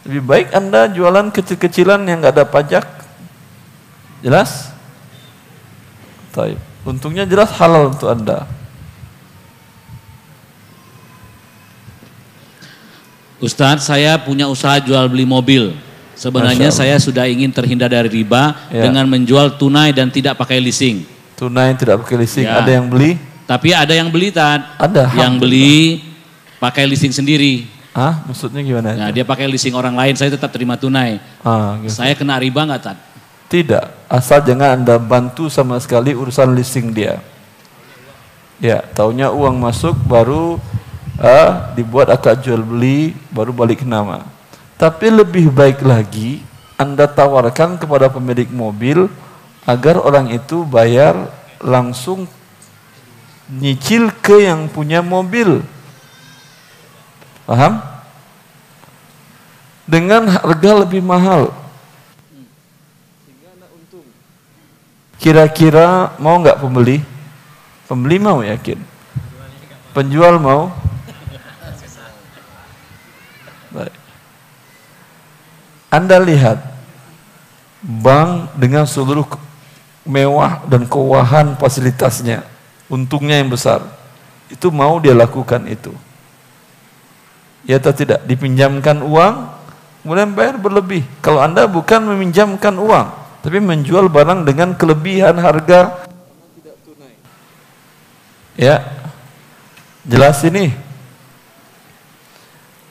S1: Lebih baik Anda jualan kecil-kecilan yang nggak ada pajak. Jelas? Taib. Untungnya jelas halal untuk Anda.
S3: Ustadz, saya punya usaha jual beli mobil. Sebenarnya saya sudah ingin terhindar dari riba dengan menjual tunai dan tidak pakai leasing.
S1: Tunai tidak pakai leasing,
S3: Ya.
S1: ada yang beli?
S3: Tapi ada yang beli, Tad.
S1: Ada.
S3: Yang beli pakai leasing sendiri.
S1: Ah, maksudnya gimana?
S3: Nah, dia pakai leasing orang lain, saya tetap terima tunai.
S1: Gitu.
S3: Saya kena riba nggak, Tad?
S1: Tidak, asal jangan Anda bantu sama sekali urusan leasing dia. Ya, taunya uang masuk baru dibuat akad jual beli, baru balik nama. Tapi lebih baik lagi Anda tawarkan kepada pemilik mobil agar orang itu bayar langsung nyicil ke yang punya mobil. Paham? Dengan harga lebih mahal. Kira-kira mau nggak pembeli? Pembeli mau, yakin? Penjual mau? Baik. Anda lihat bank dengan seluruh mewah dan kewahan fasilitasnya, untungnya yang besar, itu mau dia lakukan itu. Ya atau tidak? Dipinjamkan uang, kemudian bayar berlebih. Kalau Anda bukan meminjamkan uang, tapi menjual barang dengan kelebihan harga, ya, jelas ini.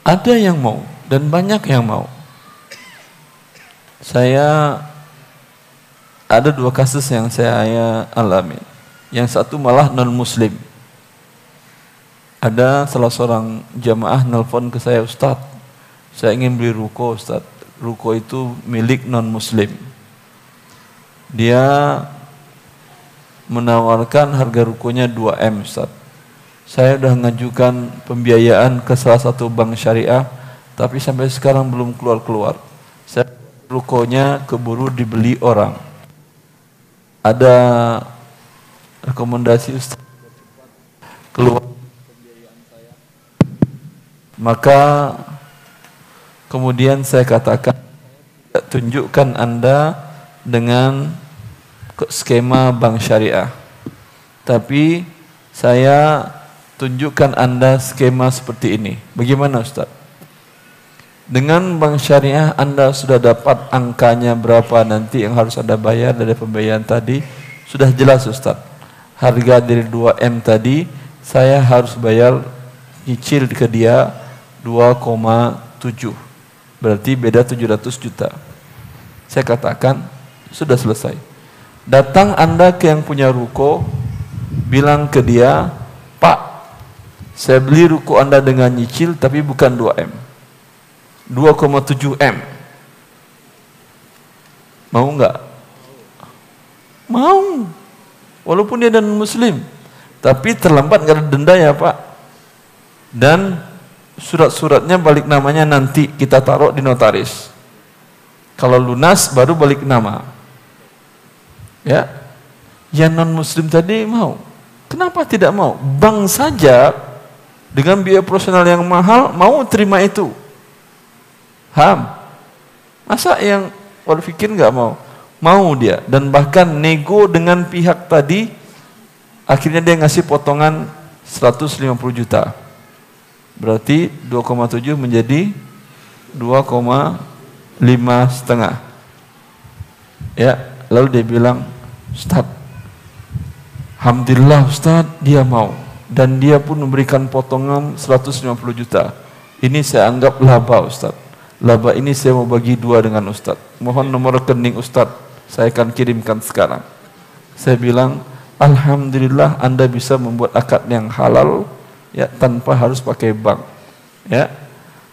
S1: Ada yang mau dan banyak yang mau. Saya ada 2 kasus yang saya alami. Yang satu malah non-muslim. Ada salah seorang jamaah nelpon ke saya, Ustadz, saya ingin beli ruko, Ustadz. Ruko itu milik non-muslim. Dia menawarkan harga rukonya 2M, Ustadz. Saya sudah mengajukan pembiayaan ke salah satu bank syariah, tapi sampai sekarang belum keluar-keluar. Rukonya keburu dibeli orang. Ada rekomendasi Ustaz keluar. Maka kemudian saya katakan, tunjukkan Anda dengan skema bank syariah. Tapi saya tunjukkan Anda skema seperti ini. Bagaimana Ustaz? Dengan bank syariah Anda sudah dapat angkanya berapa nanti yang harus Anda bayar dari pembayaran tadi. Sudah jelas Ustaz. Harga dari 2M tadi saya harus bayar nyicil ke dia 2,7. Berarti beda 700 juta. Saya katakan sudah selesai. Datang Anda ke yang punya ruko, bilang ke dia, Pak, saya beli ruko Anda dengan nyicil tapi bukan 2M. 2,7M. Mau enggak? Mau. Walaupun dia dan muslim. Tapi terlambat nggak ada denda ya Pak. Dan surat-suratnya balik namanya nanti kita taruh di notaris. Kalau lunas baru balik nama. Ya. Yang non muslim tadi mau. Kenapa tidak mau? Bank saja dengan biaya operasional yang mahal mau terima itu. Masa yang orang fikir nggak mau? Mau dia, dan bahkan nego dengan pihak tadi, akhirnya dia ngasih potongan 150 juta. Berarti 2,7 menjadi 2,5,5. Ya, lalu dia bilang, Ustaz, alhamdulillah Ustaz, dia mau. Dan dia pun memberikan potongan 150 juta. Ini saya anggap laba Ustaz. Laba ini saya mau bagi 2 dengan Ustaz. Mohon nomor rekening Ustaz, saya akan kirimkan sekarang. Saya bilang, alhamdulillah Anda bisa membuat akad yang halal ya tanpa harus pakai bank. Ya.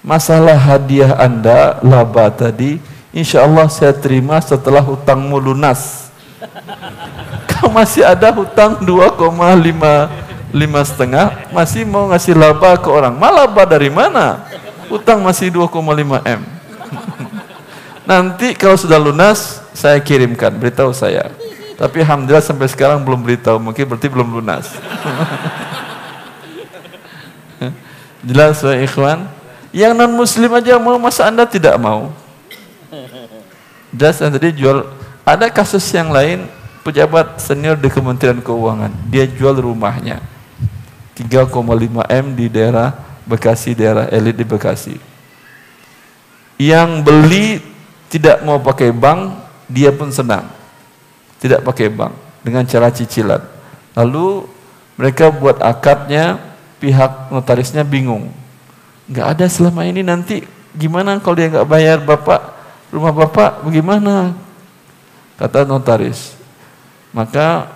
S1: Masalah hadiah Anda laba tadi, insya Allah saya terima setelah hutangmu lunas. Kau masih ada hutang 2,5,5, masih mau ngasih laba ke orang. Malah laba dari mana? Hutang masih 2,5 M. Nanti kalau sudah lunas saya kirimkan, beritahu saya. Tapi alhamdulillah sampai sekarang belum beritahu, mungkin berarti belum lunas. Jelas ya ikhwan? Yang non muslim aja mau, masa Anda tidak mau? Jelas tadi jual. Ada kasus yang lain, pejabat senior di Kementerian Keuangan, dia jual rumahnya 3,5 M di daerah Bekasi, daerah elit di Bekasi. Yang beli tidak mau pakai bank, dia pun senang. Tidak pakai bank, dengan cara cicilan. Lalu mereka buat akadnya, pihak notarisnya bingung. Nggak ada selama ini, nanti gimana kalau dia nggak bayar Bapak, rumah Bapak bagaimana? Kata notaris. Maka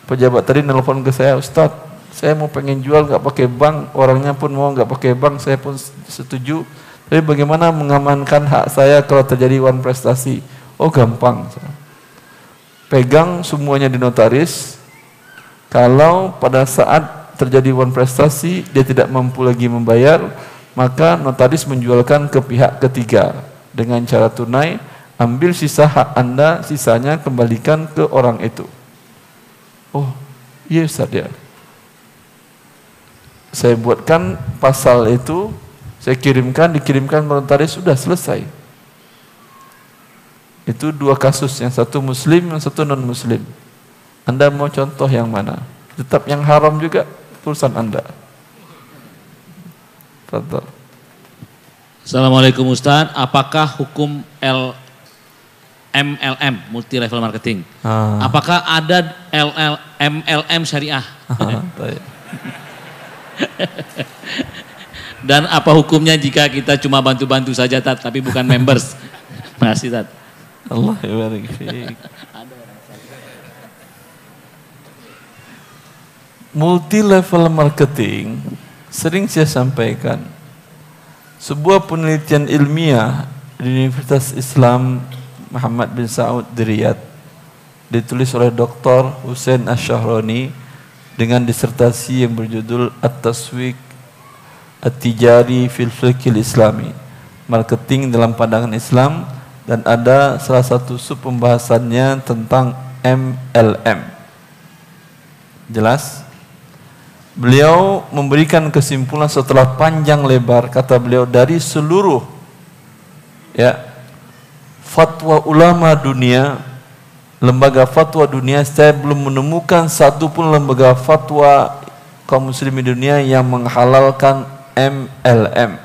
S1: pejabat tadi nelpon ke saya, Ustadz, saya mau pengen jual nggak pakai bank, orangnya pun mau nggak pakai bank, saya pun setuju. Tapi bagaimana mengamankan hak saya kalau terjadi wan prestasi? Oh gampang. Pegang semuanya di notaris. Kalau pada saat terjadi wan prestasi dia tidak mampu lagi membayar, maka notaris menjualkan ke pihak ketiga dengan cara tunai. Ambil sisa hak Anda, sisanya kembalikan ke orang itu. Oh, iya Ustaz ya. Saya buatkan pasal itu, saya kirimkan, dikirimkan ke notaris, sudah selesai. Itu 2 kasus, yang satu muslim, yang satu non muslim. Anda mau contoh yang mana? Tetap yang haram juga urusan Anda. Fadhal.
S3: Assalamualaikum Ustaz, apakah hukum MLM, multi level marketing? Apakah ada MLM syariah? Dan apa hukumnya jika kita cuma bantu-bantu saja Tat, tapi bukan members? Makasih Tat.
S1: Allah barik fiik. Multi level marketing sering saya sampaikan. Sebuah penelitian ilmiah di Universitas Islam Muhammad bin Saud di Riyadh, ditulis oleh Dr. Hussein Ash-Shahrani dengan disertasi yang berjudul At-Taswiq At-Tijari fil Fiqhil Islami, marketing dalam pandangan Islam, dan ada salah satu sub pembahasannya tentang MLM. Jelas? Beliau memberikan kesimpulan setelah panjang lebar, kata beliau, dari seluruh fatwa ulama dunia, lembaga fatwa dunia, saya belum menemukan satu pun lembaga fatwa kaum muslimin dunia yang menghalalkan MLM.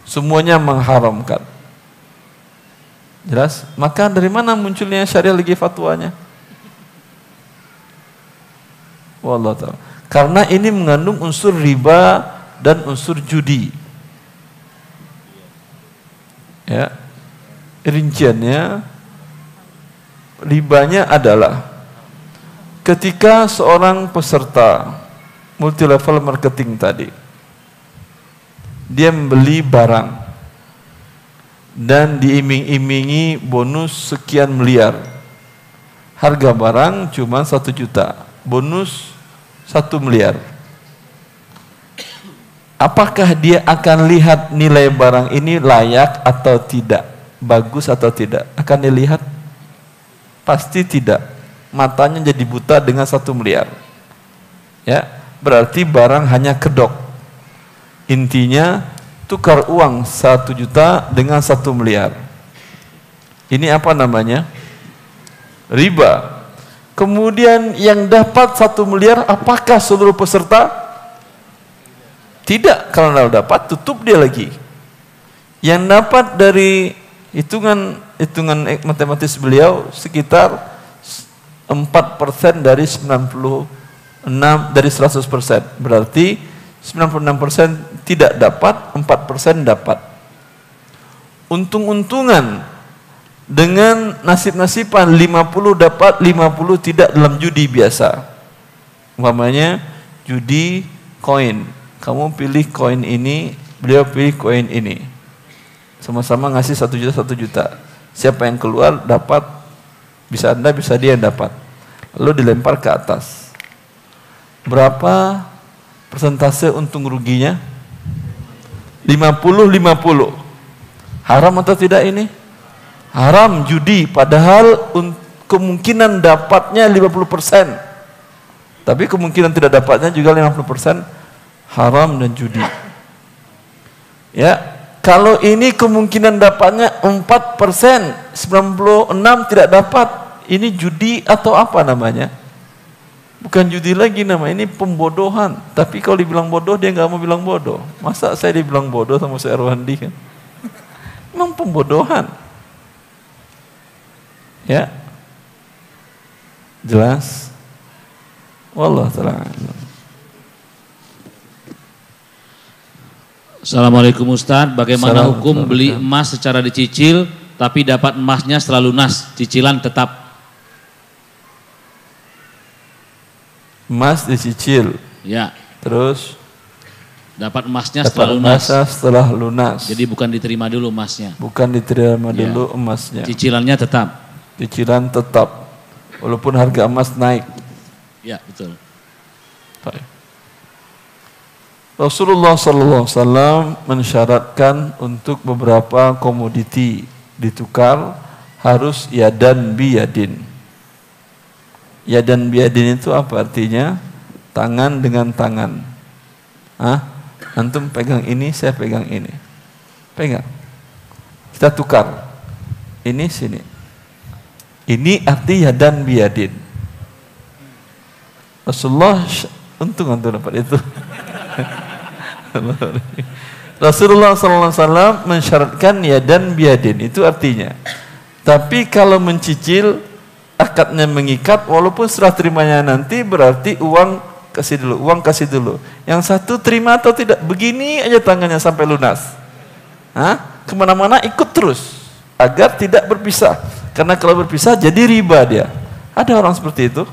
S1: Semuanya mengharamkan. Jelas? Maka dari mana munculnya syariah lagi fatwanya? Wallahu ta'ala. Karena ini mengandung unsur riba dan unsur judi. Ya. Rinciannya, ribanya adalah ketika seorang peserta multi level marketing tadi, dia membeli barang dan diiming-imingi bonus sekian miliar. harga barang cuma 1 juta, bonus 1 miliar. Apakah dia akan lihat nilai barang ini layak atau tidak, bagus atau tidak? Akan dilihat? Pasti tidak. Matanya jadi buta dengan 1 miliar. Ya, berarti barang hanya kedok. Intinya tukar uang 1 juta dengan 1 miliar. Ini apa namanya? Riba. Kemudian yang dapat 1 miliar apakah seluruh peserta? Tidak, kalau tidak dapat tutup dia lagi. Yang dapat dari hitungan matematis beliau sekitar 4% dari 96 dari 100%. Berarti 96% tidak dapat, 4% dapat. Untung-untungan dengan nasib-nasiban 50 dapat, 50 tidak dalam judi biasa. Umpamanya judi koin. Kamu pilih koin ini, beliau pilih koin ini. Sama-sama ngasih 1 juta 1 juta. Siapa yang keluar dapat, bisa Anda, bisa dia yang dapat. Lalu dilempar ke atas. Berapa persentase untung ruginya? 50-50. Haram atau tidak ini? Haram judi, padahal kemungkinan dapatnya 50%. Tapi kemungkinan tidak dapatnya juga 50%. Haram dan judi. Ya, kalau ini kemungkinan dapatnya 4%, 96 tidak dapat. Ini judi atau apa namanya? Bukan judi lagi namanya, ini pembodohan. Tapi kalau dibilang bodoh dia nggak mau bilang bodoh. Masa saya dibilang bodoh sama Syekh Erwandi kan? Memang pembodohan. Ya. Jelas? Wallahu ta'ala.
S3: Assalamualaikum Ustadz, bagaimana hukum beli emas secara dicicil tapi dapat emasnya setelah lunas, cicilan tetap?
S1: Emas dicicil.
S3: Ya.
S1: Terus
S3: dapat emasnya setelah lunas.
S1: Setelah lunas.
S3: Jadi bukan diterima dulu emasnya.
S1: Bukan diterima dulu emasnya.
S3: Cicilannya tetap.
S1: Cicilan tetap. Walaupun harga emas naik.
S3: Ya, betul.
S1: Baik. Rasulullah SAW mensyaratkan untuk beberapa komoditi ditukar harus yadan biyadin. Yadan biyadin itu apa artinya? Tangan dengan tangan. Antum pegang ini, saya pegang ini. Pegang. Kita tukar. Ini sini. Ini arti yadan biyadin. Rasulullah, untung antum dapat itu. Rasulullah SAW mensyaratkan yadan biyadin, itu artinya. Tapi kalau mencicil, akadnya mengikat, walaupun setelah terimanya nanti berarti uang kasih dulu. Yang satu terima atau tidak, begini aja tangannya sampai lunas. Kemana-mana ikut terus, agar tidak berpisah. Karena kalau berpisah jadi riba dia. Ada orang seperti itu?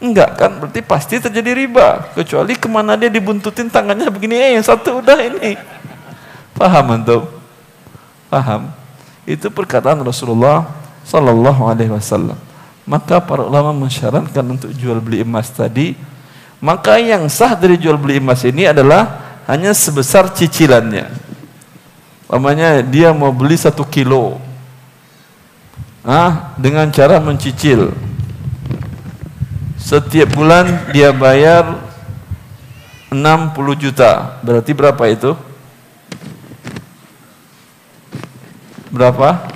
S1: Enggak kan, berarti pasti terjadi riba. Kecuali kemana dia dibuntutin tangannya begini, yang satu udah ini. Paham antum? Paham? Itu perkataan Rasulullah Sallallahu Alaihi Wasallam. Maka para ulama mensyaratkan untuk jual beli emas tadi. Maka yang sah dari jual beli emas ini adalah hanya sebesar cicilannya. Umpamanya dia mau beli 1 kilo, dengan cara mencicil. Setiap bulan dia bayar 60 juta. Berarti berapa itu? Berapa?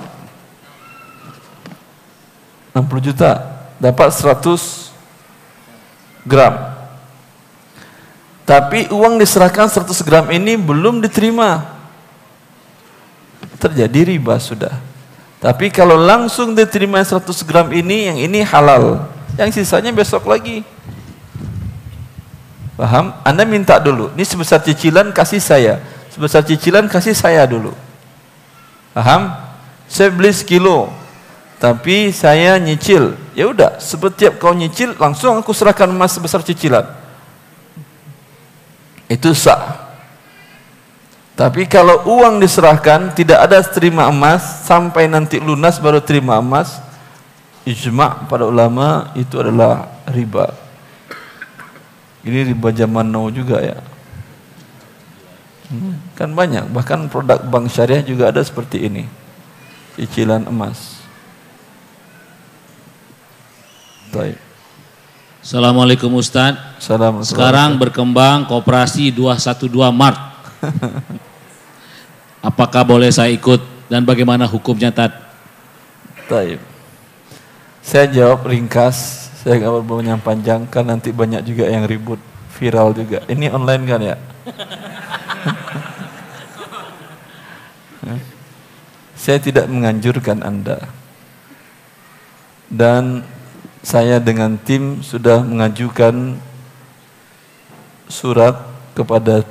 S1: 60 juta. Dapat 100 gram. Tapi uang diserahkan 100 gram ini belum diterima. Terjadi riba sudah. Tapi kalau langsung diterima 100 gram ini, yang ini halal. Yang sisanya besok lagi. Paham? Anda minta dulu. Ini sebesar cicilan kasih saya. Sebesar cicilan kasih saya dulu. Paham? Saya beli 1 kilo. Tapi saya nyicil. Ya udah, setiap kau nyicil langsung aku serahkan emas sebesar cicilan. Itu sah. Tapi kalau uang diserahkan tidak ada terima emas sampai nanti lunas baru terima emas, ijma' para ulama itu adalah riba. Ini riba zaman now juga ya. Kan banyak, bahkan produk bank syariah juga ada seperti ini. Cicilan emas. Baik.
S3: Assalamualaikum Ustaz.
S1: Assalamualaikum.
S3: Sekarang berkembang koperasi 212 Mart. Apakah boleh saya ikut dan bagaimana hukumnya Tad?
S1: Baik. Saya jawab ringkas, saya nggak berbanyak panjang kan nanti banyak juga yang ribut, viral juga. Ini online kan ya? Saya tidak menganjurkan Anda. Dan saya dengan tim sudah mengajukan surat kepada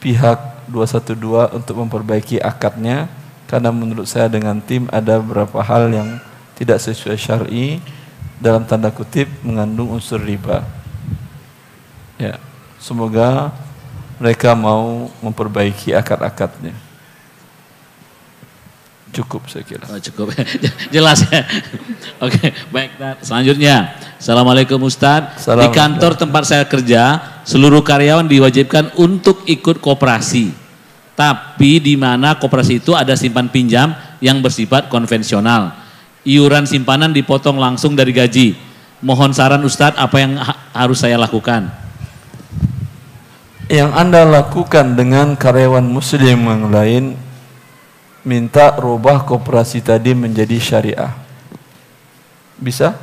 S1: pihak 212 untuk memperbaiki akadnya, karena menurut saya dengan tim ada beberapa hal yang tidak sesuai syar'i, dalam tanda kutip mengandung unsur riba. Ya, semoga mereka mau memperbaiki akad-akadnya. Cukup saya kira.
S3: Oh, cukup, jelas ya. Oke, baik. Selanjutnya, Assalamualaikum Ustadz. Di kantor tempat saya kerja, seluruh karyawan diwajibkan untuk ikut koperasi. Tapi di mana koperasi itu ada simpan pinjam yang bersifat konvensional. Iuran simpanan dipotong langsung dari gaji. Mohon saran Ustadz, apa yang harus saya lakukan?
S1: Yang Anda lakukan dengan karyawan muslim yang lain, minta rubah koperasi tadi menjadi syariah. Bisa?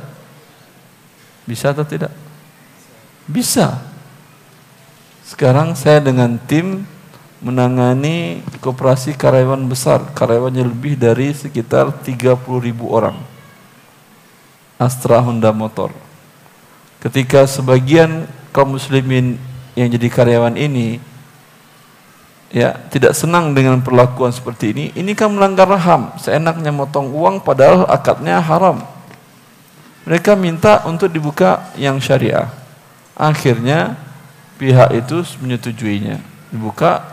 S1: Bisa atau tidak? Bisa. Sekarang saya dengan tim menangani koperasi karyawan besar, karyawannya lebih dari sekitar 30.000 orang. Astra Honda Motor. Ketika sebagian kaum muslimin yang jadi karyawan ini ya tidak senang dengan perlakuan seperti ini kan melanggar HAM, seenaknya motong uang padahal akadnya haram. Mereka minta untuk dibuka yang syariah. Akhirnya pihak itu menyetujuinya, dibuka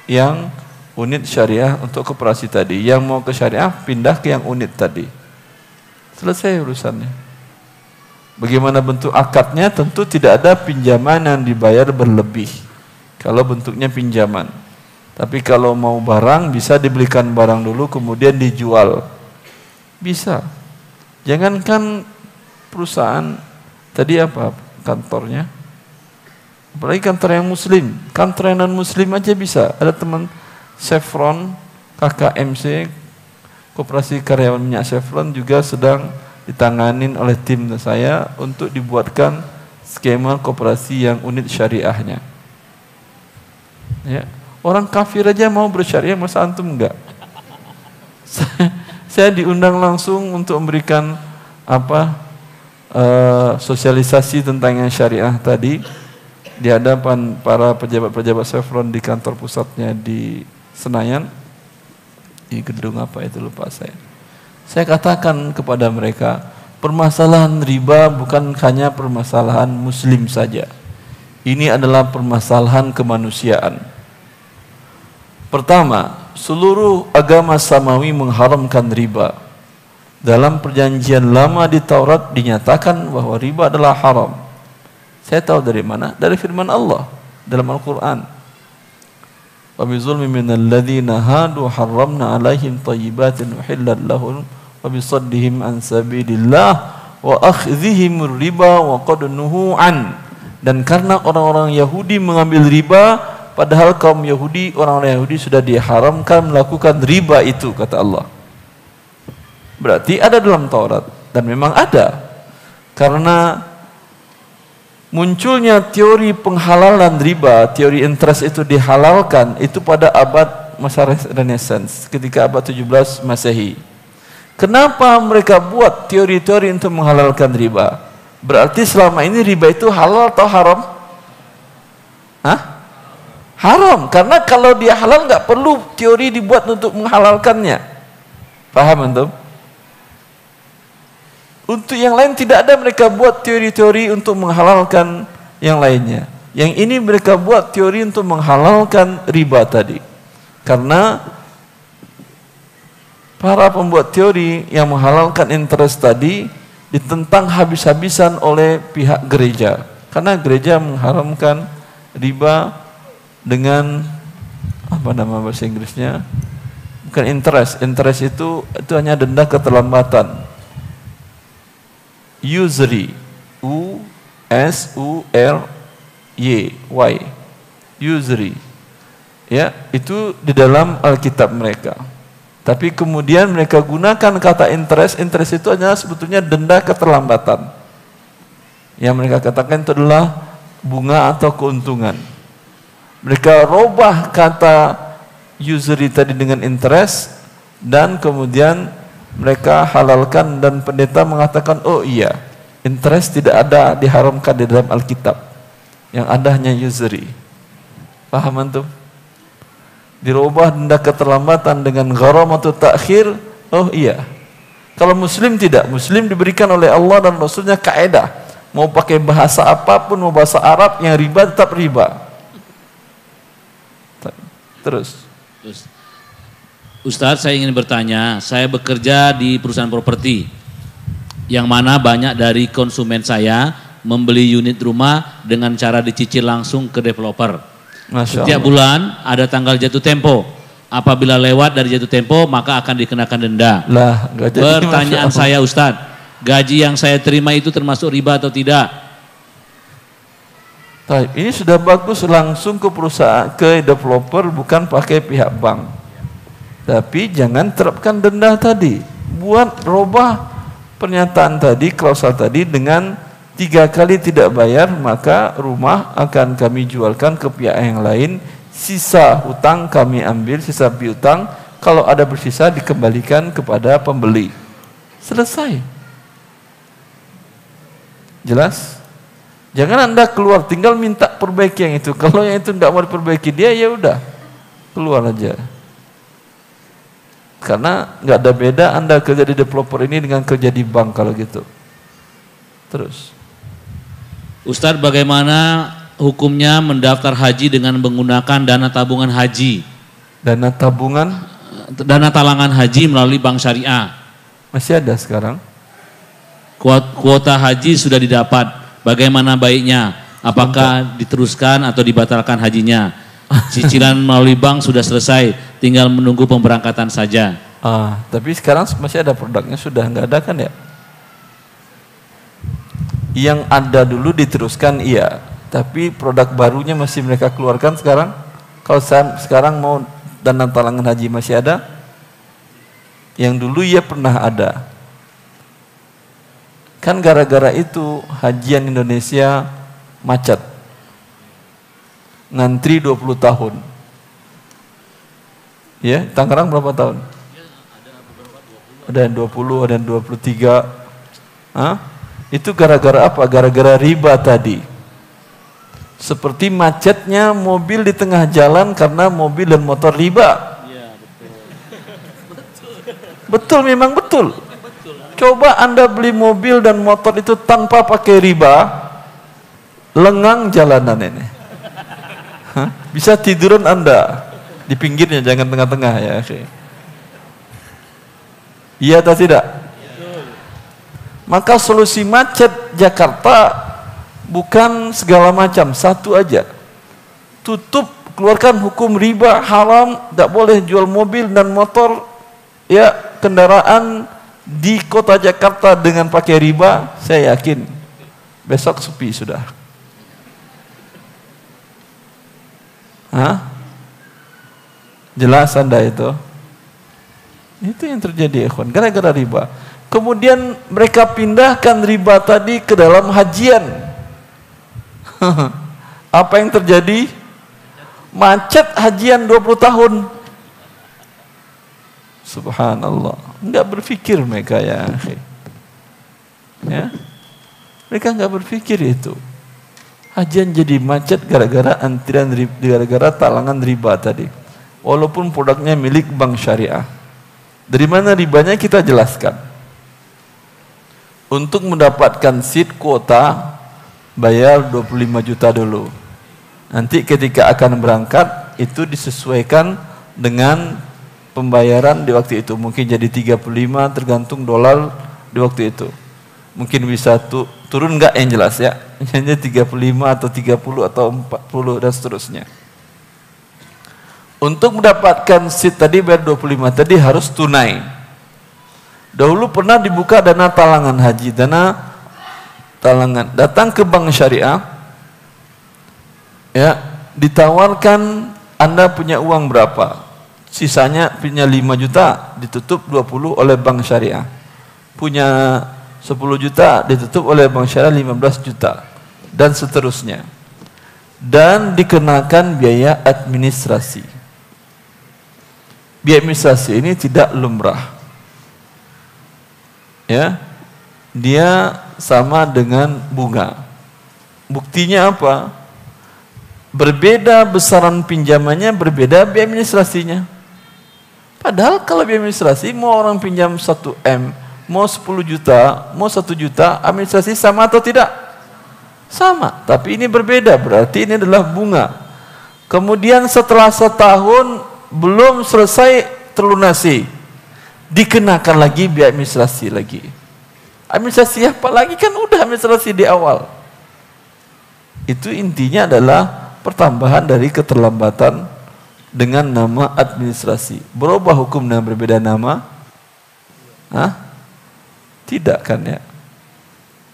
S1: yang unit syariah untuk koperasi tadi. Yang mau ke syariah pindah ke yang unit tadi. Selesai urusannya. Bagaimana bentuk akadnya? Tentu tidak ada pinjaman yang dibayar berlebih kalau bentuknya pinjaman. Tapi kalau mau barang, bisa dibelikan barang dulu kemudian dijual. Bisa. Jangankan perusahaan, tadi apa kantornya? Apalagi kantor yang muslim, kantor yang non muslim aja bisa. Ada teman Chevron, KKMC, Koperasi Karyawan Minyak Chevron juga sedang ditanganin oleh tim saya untuk dibuatkan skema koperasi yang unit syariahnya. Ya, orang kafir aja mau bersyariah, masa antum enggak? Saya diundang langsung untuk memberikan sosialisasi tentang yang syariah tadi di hadapan para pejabat-pejabat Chevron di kantor pusatnya di Senayan, di gedung apa itu lupa saya. Saya katakan kepada mereka, permasalahan riba bukan hanya permasalahan muslim saja. Ini adalah permasalahan kemanusiaan. Pertama, seluruh agama samawi mengharamkan riba. Dalam perjanjian lama di Taurat dinyatakan bahwa riba adalah haram. Saya tahu dari mana? Dari firman Allah dalam Al-Quran. Wa bizulmi minal ladzina hadu harramna alaihim thayyibatin uhillat lahum wa bisaddihim an sabilillah wa akhdhihim riba wa qad nuhu an. Dan karena orang-orang Yahudi mengambil riba, padahal kaum Yahudi, orang-orang Yahudi sudah diharamkan melakukan riba itu, kata Allah. Berarti ada dalam Taurat, dan memang ada. Karena munculnya teori penghalalan riba, teori interest itu dihalalkan, itu pada abad masa Renaissance, ketika abad 17 Masehi. Kenapa mereka buat teori-teori untuk menghalalkan riba? Berarti selama ini riba itu halal atau haram? Hah? Haram, karena kalau dia halal nggak perlu teori dibuat untuk menghalalkannya. Paham antum? Untuk yang lain tidak ada mereka buat teori-teori untuk menghalalkan yang lainnya. Yang ini mereka buat teori untuk menghalalkan riba tadi. Karena para pembuat teori yang menghalalkan interest tadi, ditentang habis-habisan oleh pihak gereja. Karena gereja mengharamkan riba dengan apa nama bahasa Inggrisnya? Bukan interest. Interest itu hanya denda keterlambatan. Usury. U-S-U-R-Y. Usury. Ya, itu di dalam Alkitab mereka. Tapi kemudian mereka gunakan kata interest. Interest itu adalah sebetulnya denda keterlambatan. Yang mereka katakan itu adalah bunga atau keuntungan. Mereka robah kata usury tadi dengan interest, dan kemudian mereka halalkan, dan pendeta mengatakan, oh iya, interest tidak ada, diharamkan di dalam Alkitab. Yang ada hanya usury. Paham antum? Dirubah denda keterlambatan dengan gharam atau takhir. Oh iya. Kalau muslim tidak, muslim diberikan oleh Allah dan Rasulnya kaedah, mau pakai bahasa apapun, mau bahasa Arab, yang riba tetap riba. Terus
S3: Ustadz, saya ingin bertanya, saya bekerja di perusahaan properti yang mana banyak dari konsumen saya membeli unit rumah dengan cara dicicil langsung ke developer. Setiap bulan ada tanggal jatuh tempo. Apabila lewat dari jatuh tempo maka akan dikenakan denda. Pertanyaan saya Ustadz, gaji yang saya terima itu termasuk riba atau tidak?
S1: Ini sudah bagus, langsung ke perusahaan, ke developer, bukan pakai pihak bank. Tapi jangan terapkan denda tadi. Buat robah pernyataan tadi, klausul tadi dengan 3 kali tidak bayar, maka rumah akan kami jualkan ke pihak yang lain. Sisa hutang kami ambil, sisa piutang, kalau ada bersisa dikembalikan kepada pembeli. Selesai. Jelas? Jangan Anda keluar tinggal minta perbaiki yang itu. Kalau yang itu tidak mau diperbaiki dia, ya udah keluar aja. Karena nggak ada beda Anda kerja di developer ini dengan kerja di bank kalau gitu. Terus,
S3: Ustadz, bagaimana hukumnya mendaftar haji dengan menggunakan dana tabungan haji?
S1: Dana tabungan?
S3: Dana talangan haji melalui bank syariah.
S1: Masih ada sekarang?
S3: Kuota haji sudah didapat. Bagaimana baiknya? Apakah diteruskan atau dibatalkan hajinya? Cicilan melalui bank sudah selesai, tinggal menunggu pemberangkatan saja.
S1: Tapi sekarang masih ada produknya, sudah nggak ada kan ya? Yang ada dulu diteruskan iya, tapi produk barunya masih mereka keluarkan sekarang. Kalau saya sekarang mau dana talangan haji masih ada? Yang dulu ya pernah ada. Kan gara-gara itu hajian Indonesia macet. Ngantri 20 tahun. Ya, Tangerang berapa tahun? Ada yang 20, ada yang 23. Itu gara-gara apa? Gara-gara riba tadi. Seperti macetnya mobil di tengah jalan karena mobil dan motor riba. Betul, memang betul. Coba Anda beli mobil dan motor itu tanpa pakai riba, lengang jalanan ini. Bisa tiduran Anda di pinggirnya, jangan tengah-tengah ya. Iya atau tidak? Maka solusi macet Jakarta bukan segala macam, satu aja. Tutup, keluarkan hukum riba, haram, tidak boleh jual mobil dan motor, ya kendaraan di kota Jakarta dengan pakai riba. Saya yakin besok sepi sudah. Jelas Anda itu? Itu yang terjadi, ikhwan, gara-gara riba. Kemudian mereka pindahkan riba tadi ke dalam hajian. Apa yang terjadi? Macet hajian 20 tahun. Subhanallah. Enggak berpikir mereka ya. Mereka enggak berpikir itu. Hajian jadi macet gara-gara antrian riba, gara-gara talangan riba tadi. Walaupun produknya milik bank syariah. Dari mana ribanya kita jelaskan. Untuk mendapatkan seat kuota bayar 25 juta dulu. Nanti ketika akan berangkat itu disesuaikan dengan pembayaran di waktu itu. Mungkin jadi 35 tergantung dolar di waktu itu. Mungkin bisa turun enggak yang jelas ya. Hanya 35 atau 30 atau 40 dan seterusnya. Untuk mendapatkan seat tadi bayar 25 tadi harus tunai. Dahulu pernah dibuka dana talangan haji, dana talangan. Datang ke bank syariah, ya, ditawarkan Anda punya uang berapa? Sisanya punya 5 juta, ditutup 20 oleh bank syariah. Punya 10 juta, ditutup oleh bank syariah 15 juta. Dan seterusnya. Dan dikenakan biaya administrasi. Biaya administrasi ini tidak lumrah. Ya, dia sama dengan bunga. Buktinya apa? Berbeda besaran pinjamannya, berbeda biaya administrasinya. Padahal kalau biaya administrasi mau orang pinjam 1 M, mau 10 juta, mau 1 juta, administrasi sama atau tidak? Sama, tapi ini berbeda, berarti ini adalah bunga. Kemudian setelah setahun belum selesai terlunasi, dikenakan lagi biaya administrasi lagi. Administrasi apa lagi, kan udah administrasi di awal. Itu intinya adalah pertambahan dari keterlambatan dengan nama administrasi. Berubah hukum dengan berbeda nama? Hah? Tidak kan ya?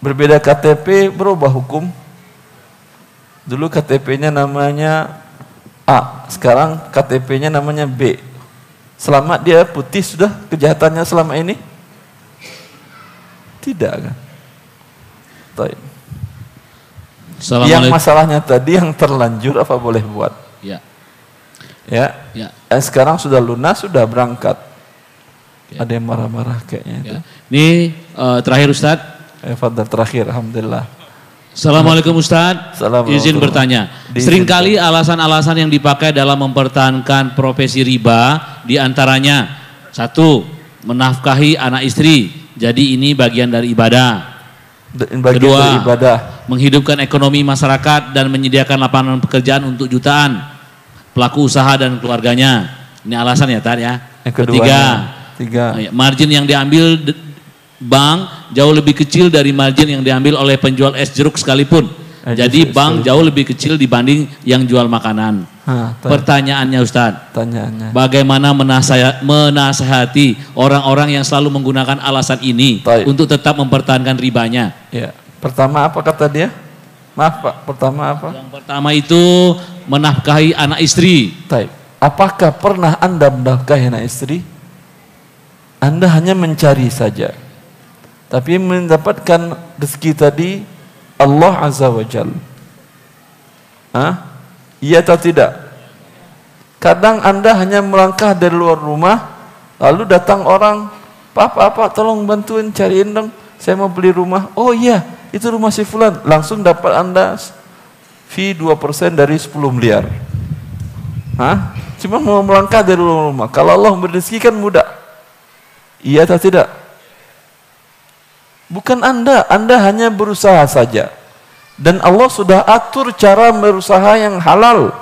S1: Berbeda KTP berubah hukum? Dulu KTP-nya namanya A, sekarang KTP-nya namanya B. Selamat dia putih sudah kejahatannya selama ini? Tidak kan? Baik. Yang masalahnya tadi yang terlanjur apa boleh buat?
S3: Ya.
S1: Ya.
S3: Ya.
S1: Sekarang sudah lunas, sudah berangkat. Ya. Ada yang marah-marah kayaknya. Ya.
S3: Ini terakhir Ustadz.
S1: Fadal terakhir, alhamdulillah.
S3: Assalamualaikum Ustadz. Izin bertanya. Seringkali alasan-alasan yang dipakai dalam mempertahankan profesi riba diantaranya 1. Menafkahi anak istri. Jadi ini bagian dari ibadah. Kedua, menghidupkan ekonomi masyarakat dan menyediakan lapangan pekerjaan untuk jutaan pelaku usaha dan keluarganya. Ini alasan ya Tar ya. Ketiga, margin yang diambil bank jauh lebih kecil dari margin yang diambil oleh penjual es jeruk sekalipun. Jadi bank jauh lebih kecil dibanding yang jual makanan. Pertanyaannya Ustadz, bagaimana menasihati orang-orang yang selalu menggunakan alasan ini untuk tetap mempertahankan ribanya?
S1: Ya. Pertama apa kata dia? Maaf Pak, pertama apa?
S3: Yang pertama itu menafkahi anak istri.
S1: Apakah pernah Anda menafkahi anak istri? Anda hanya mencari saja. Tapi mendapatkan rezeki tadi Allah Azza wa Jalla. Iya atau tidak? Kadang Anda hanya melangkah dari luar rumah, lalu datang orang, Pak, tolong bantuin cariin dong, saya mau beli rumah. Oh iya, itu rumah si Fulan. Langsung dapat Anda fee 2% dari 10 miliar. Cuma mau melangkah dari luar rumah. Kalau Allah memberi rezeki kan mudah. Iya atau tidak? Bukan Anda hanya berusaha saja. Dan Allah sudah atur cara berusaha yang halal.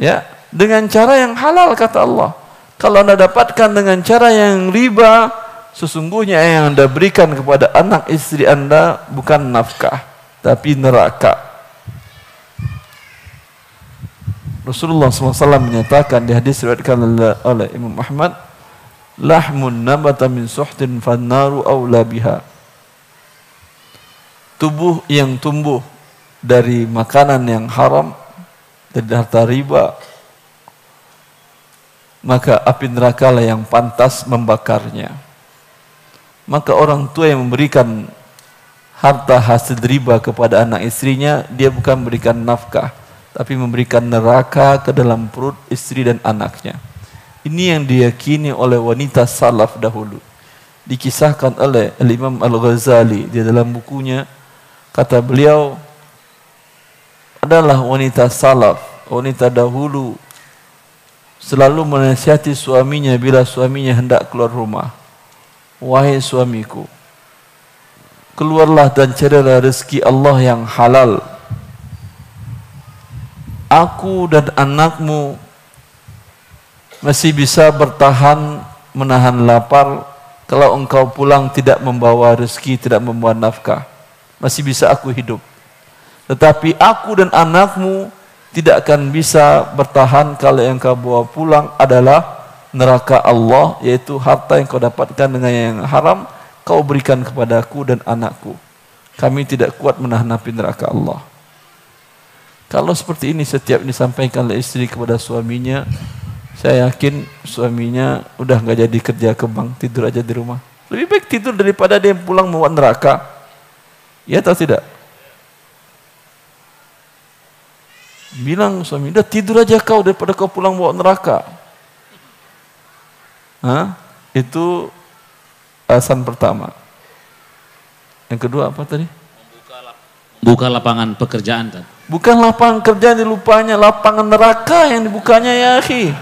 S1: Ya, dengan cara yang halal kata Allah. Kalau Anda dapatkan dengan cara yang riba, sesungguhnya yang Anda berikan kepada anak istri Anda bukan nafkah, tapi neraka. Rasulullah SAW menyatakan di hadis diriwayatkan oleh Imam Ahmad, lahmun nabata min suhtin fannaru awla biha. Tubuh yang tumbuh dari makanan yang haram, dari harta riba, maka api neraka lah yang pantas membakarnya. Maka orang tua yang memberikan harta hasil riba kepada anak istrinya, dia bukan memberikan nafkah, tapi memberikan neraka ke dalam perut istri dan anaknya. Ini yang diyakini oleh wanita salaf dahulu. Dikisahkan oleh Imam Al-Ghazali di dalam bukunya, kata beliau, adalah wanita salaf, wanita dahulu selalu menasihati suaminya bila suaminya hendak keluar rumah. Wahai suamiku, keluarlah dan carilah rezeki Allah yang halal. Aku dan anakmu masih bisa bertahan menahan lapar Kalau engkau pulang tidak membawa rezeki, tidak membawa nafkah, masih bisa aku hidup. Tetapi aku dan anakmu tidak akan bisa bertahan kalau yang kau bawa pulang adalah neraka Allah, yaitu harta yang kau dapatkan dengan yang haram, kau berikan kepadaku dan anakku. Kami tidak kuat menahan api neraka Allah. Kalau seperti ini setiap disampaikan oleh istri kepada suaminya, saya yakin suaminya udah nggak jadi kerja ke bank, tidur aja di rumah. Lebih baik tidur daripada dia pulang membawa neraka. Ya atau tidak? Bilang suami, udah tidur aja kau daripada kau pulang bawa neraka. Hah? Itu alasan pertama. Yang kedua apa tadi?
S3: Buka lapangan pekerjaan.
S1: Bukan lapangan kerja yang dilupanya, lapangan neraka yang dibukanya ya akhi.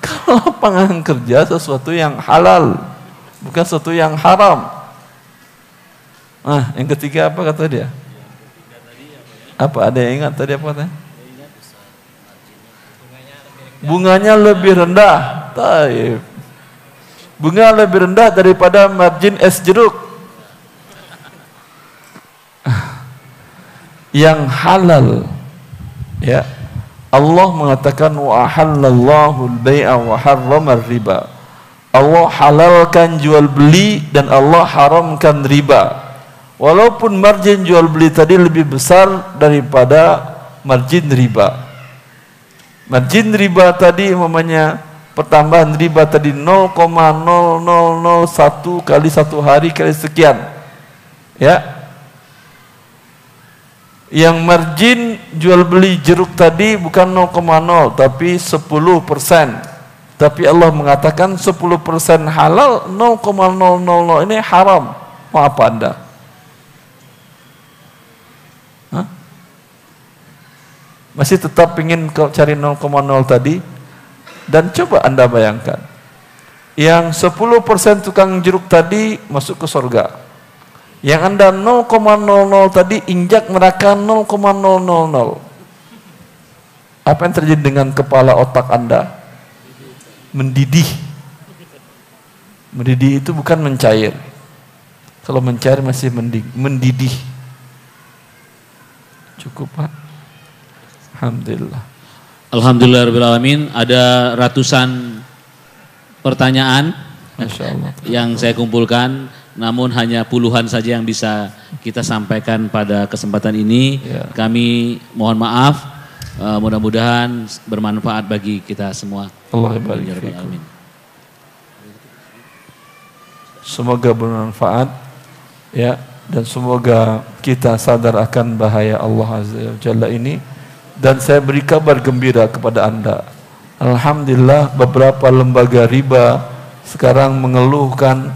S1: Kalau lapangan kerja sesuatu yang halal, bukan sesuatu yang haram. Yang ketiga apa kata dia? Apa ada yang ingat tadi apa katanya? Bunganya lebih rendah. Taib. Bunga lebih rendah daripada margin es jeruk. Yang halal. Ya. Allah mengatakan wa ahallallahu al-bai'a wa harrama riba. Allah halalkan jual beli dan Allah haramkan riba. Walaupun margin jual beli tadi lebih besar daripada margin riba. Margin riba tadi umpamanya pertambahan riba tadi 0,0001 kali satu hari kali sekian. Ya. Yang margin jual beli jeruk tadi bukan 0,0 tapi 10%. Tapi Allah mengatakan 10% halal, 0,000 ini haram. Mau apa Anda? Hah? Masih tetap ingin kau cari 0,0 tadi? Dan coba Anda bayangkan, yang 10% tukang jeruk tadi masuk ke surga. Yang Anda 0,00 tadi injak neraka 0,000. Apa yang terjadi dengan kepala otak Anda? Mendidih. Mendidih itu bukan mencair. Kalau mencair masih mendidih. Cukup Pak? Alhamdulillah.
S3: Alhamdulillahirrahmanirrahim. Ada ratusan pertanyaan
S1: Masya Allah.
S3: yang saya kumpulkan, namun hanya puluhan saja yang bisa kita sampaikan pada kesempatan ini.
S1: Ya.
S3: Kami mohon maaf, mudah-mudahan bermanfaat bagi kita semua.
S1: Allah barik fikum. Semoga bermanfaat ya, dan semoga kita sadar akan bahaya Allah Azza wa Jalla ini. Dan saya beri kabar gembira kepada Anda. Alhamdulillah beberapa lembaga riba sekarang mengeluhkan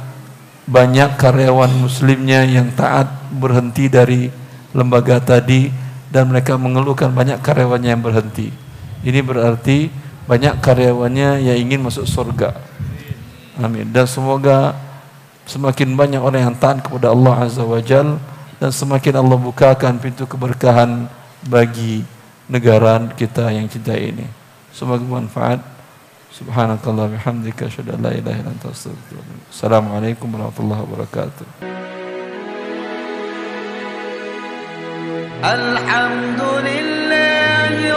S1: banyak karyawan muslimnya yang taat berhenti dari lembaga tadi, dan mereka mengeluhkan banyak karyawannya yang berhenti. Ini berarti banyak karyawannya yang ingin masuk surga. Amin. Dan semoga semakin banyak orang yang taat kepada Allah Azza wa Jalla, dan semakin Allah bukakan pintu keberkahan bagi negara kita yang cintai ini. Semoga bermanfaat. Subhanakallah bihamdika asyhadu an la ilaha illa anta astaghfiruka wa atubu ilaik. Assalamualaikum warahmatullahi wabarakatuh.
S4: Alhamdulillahi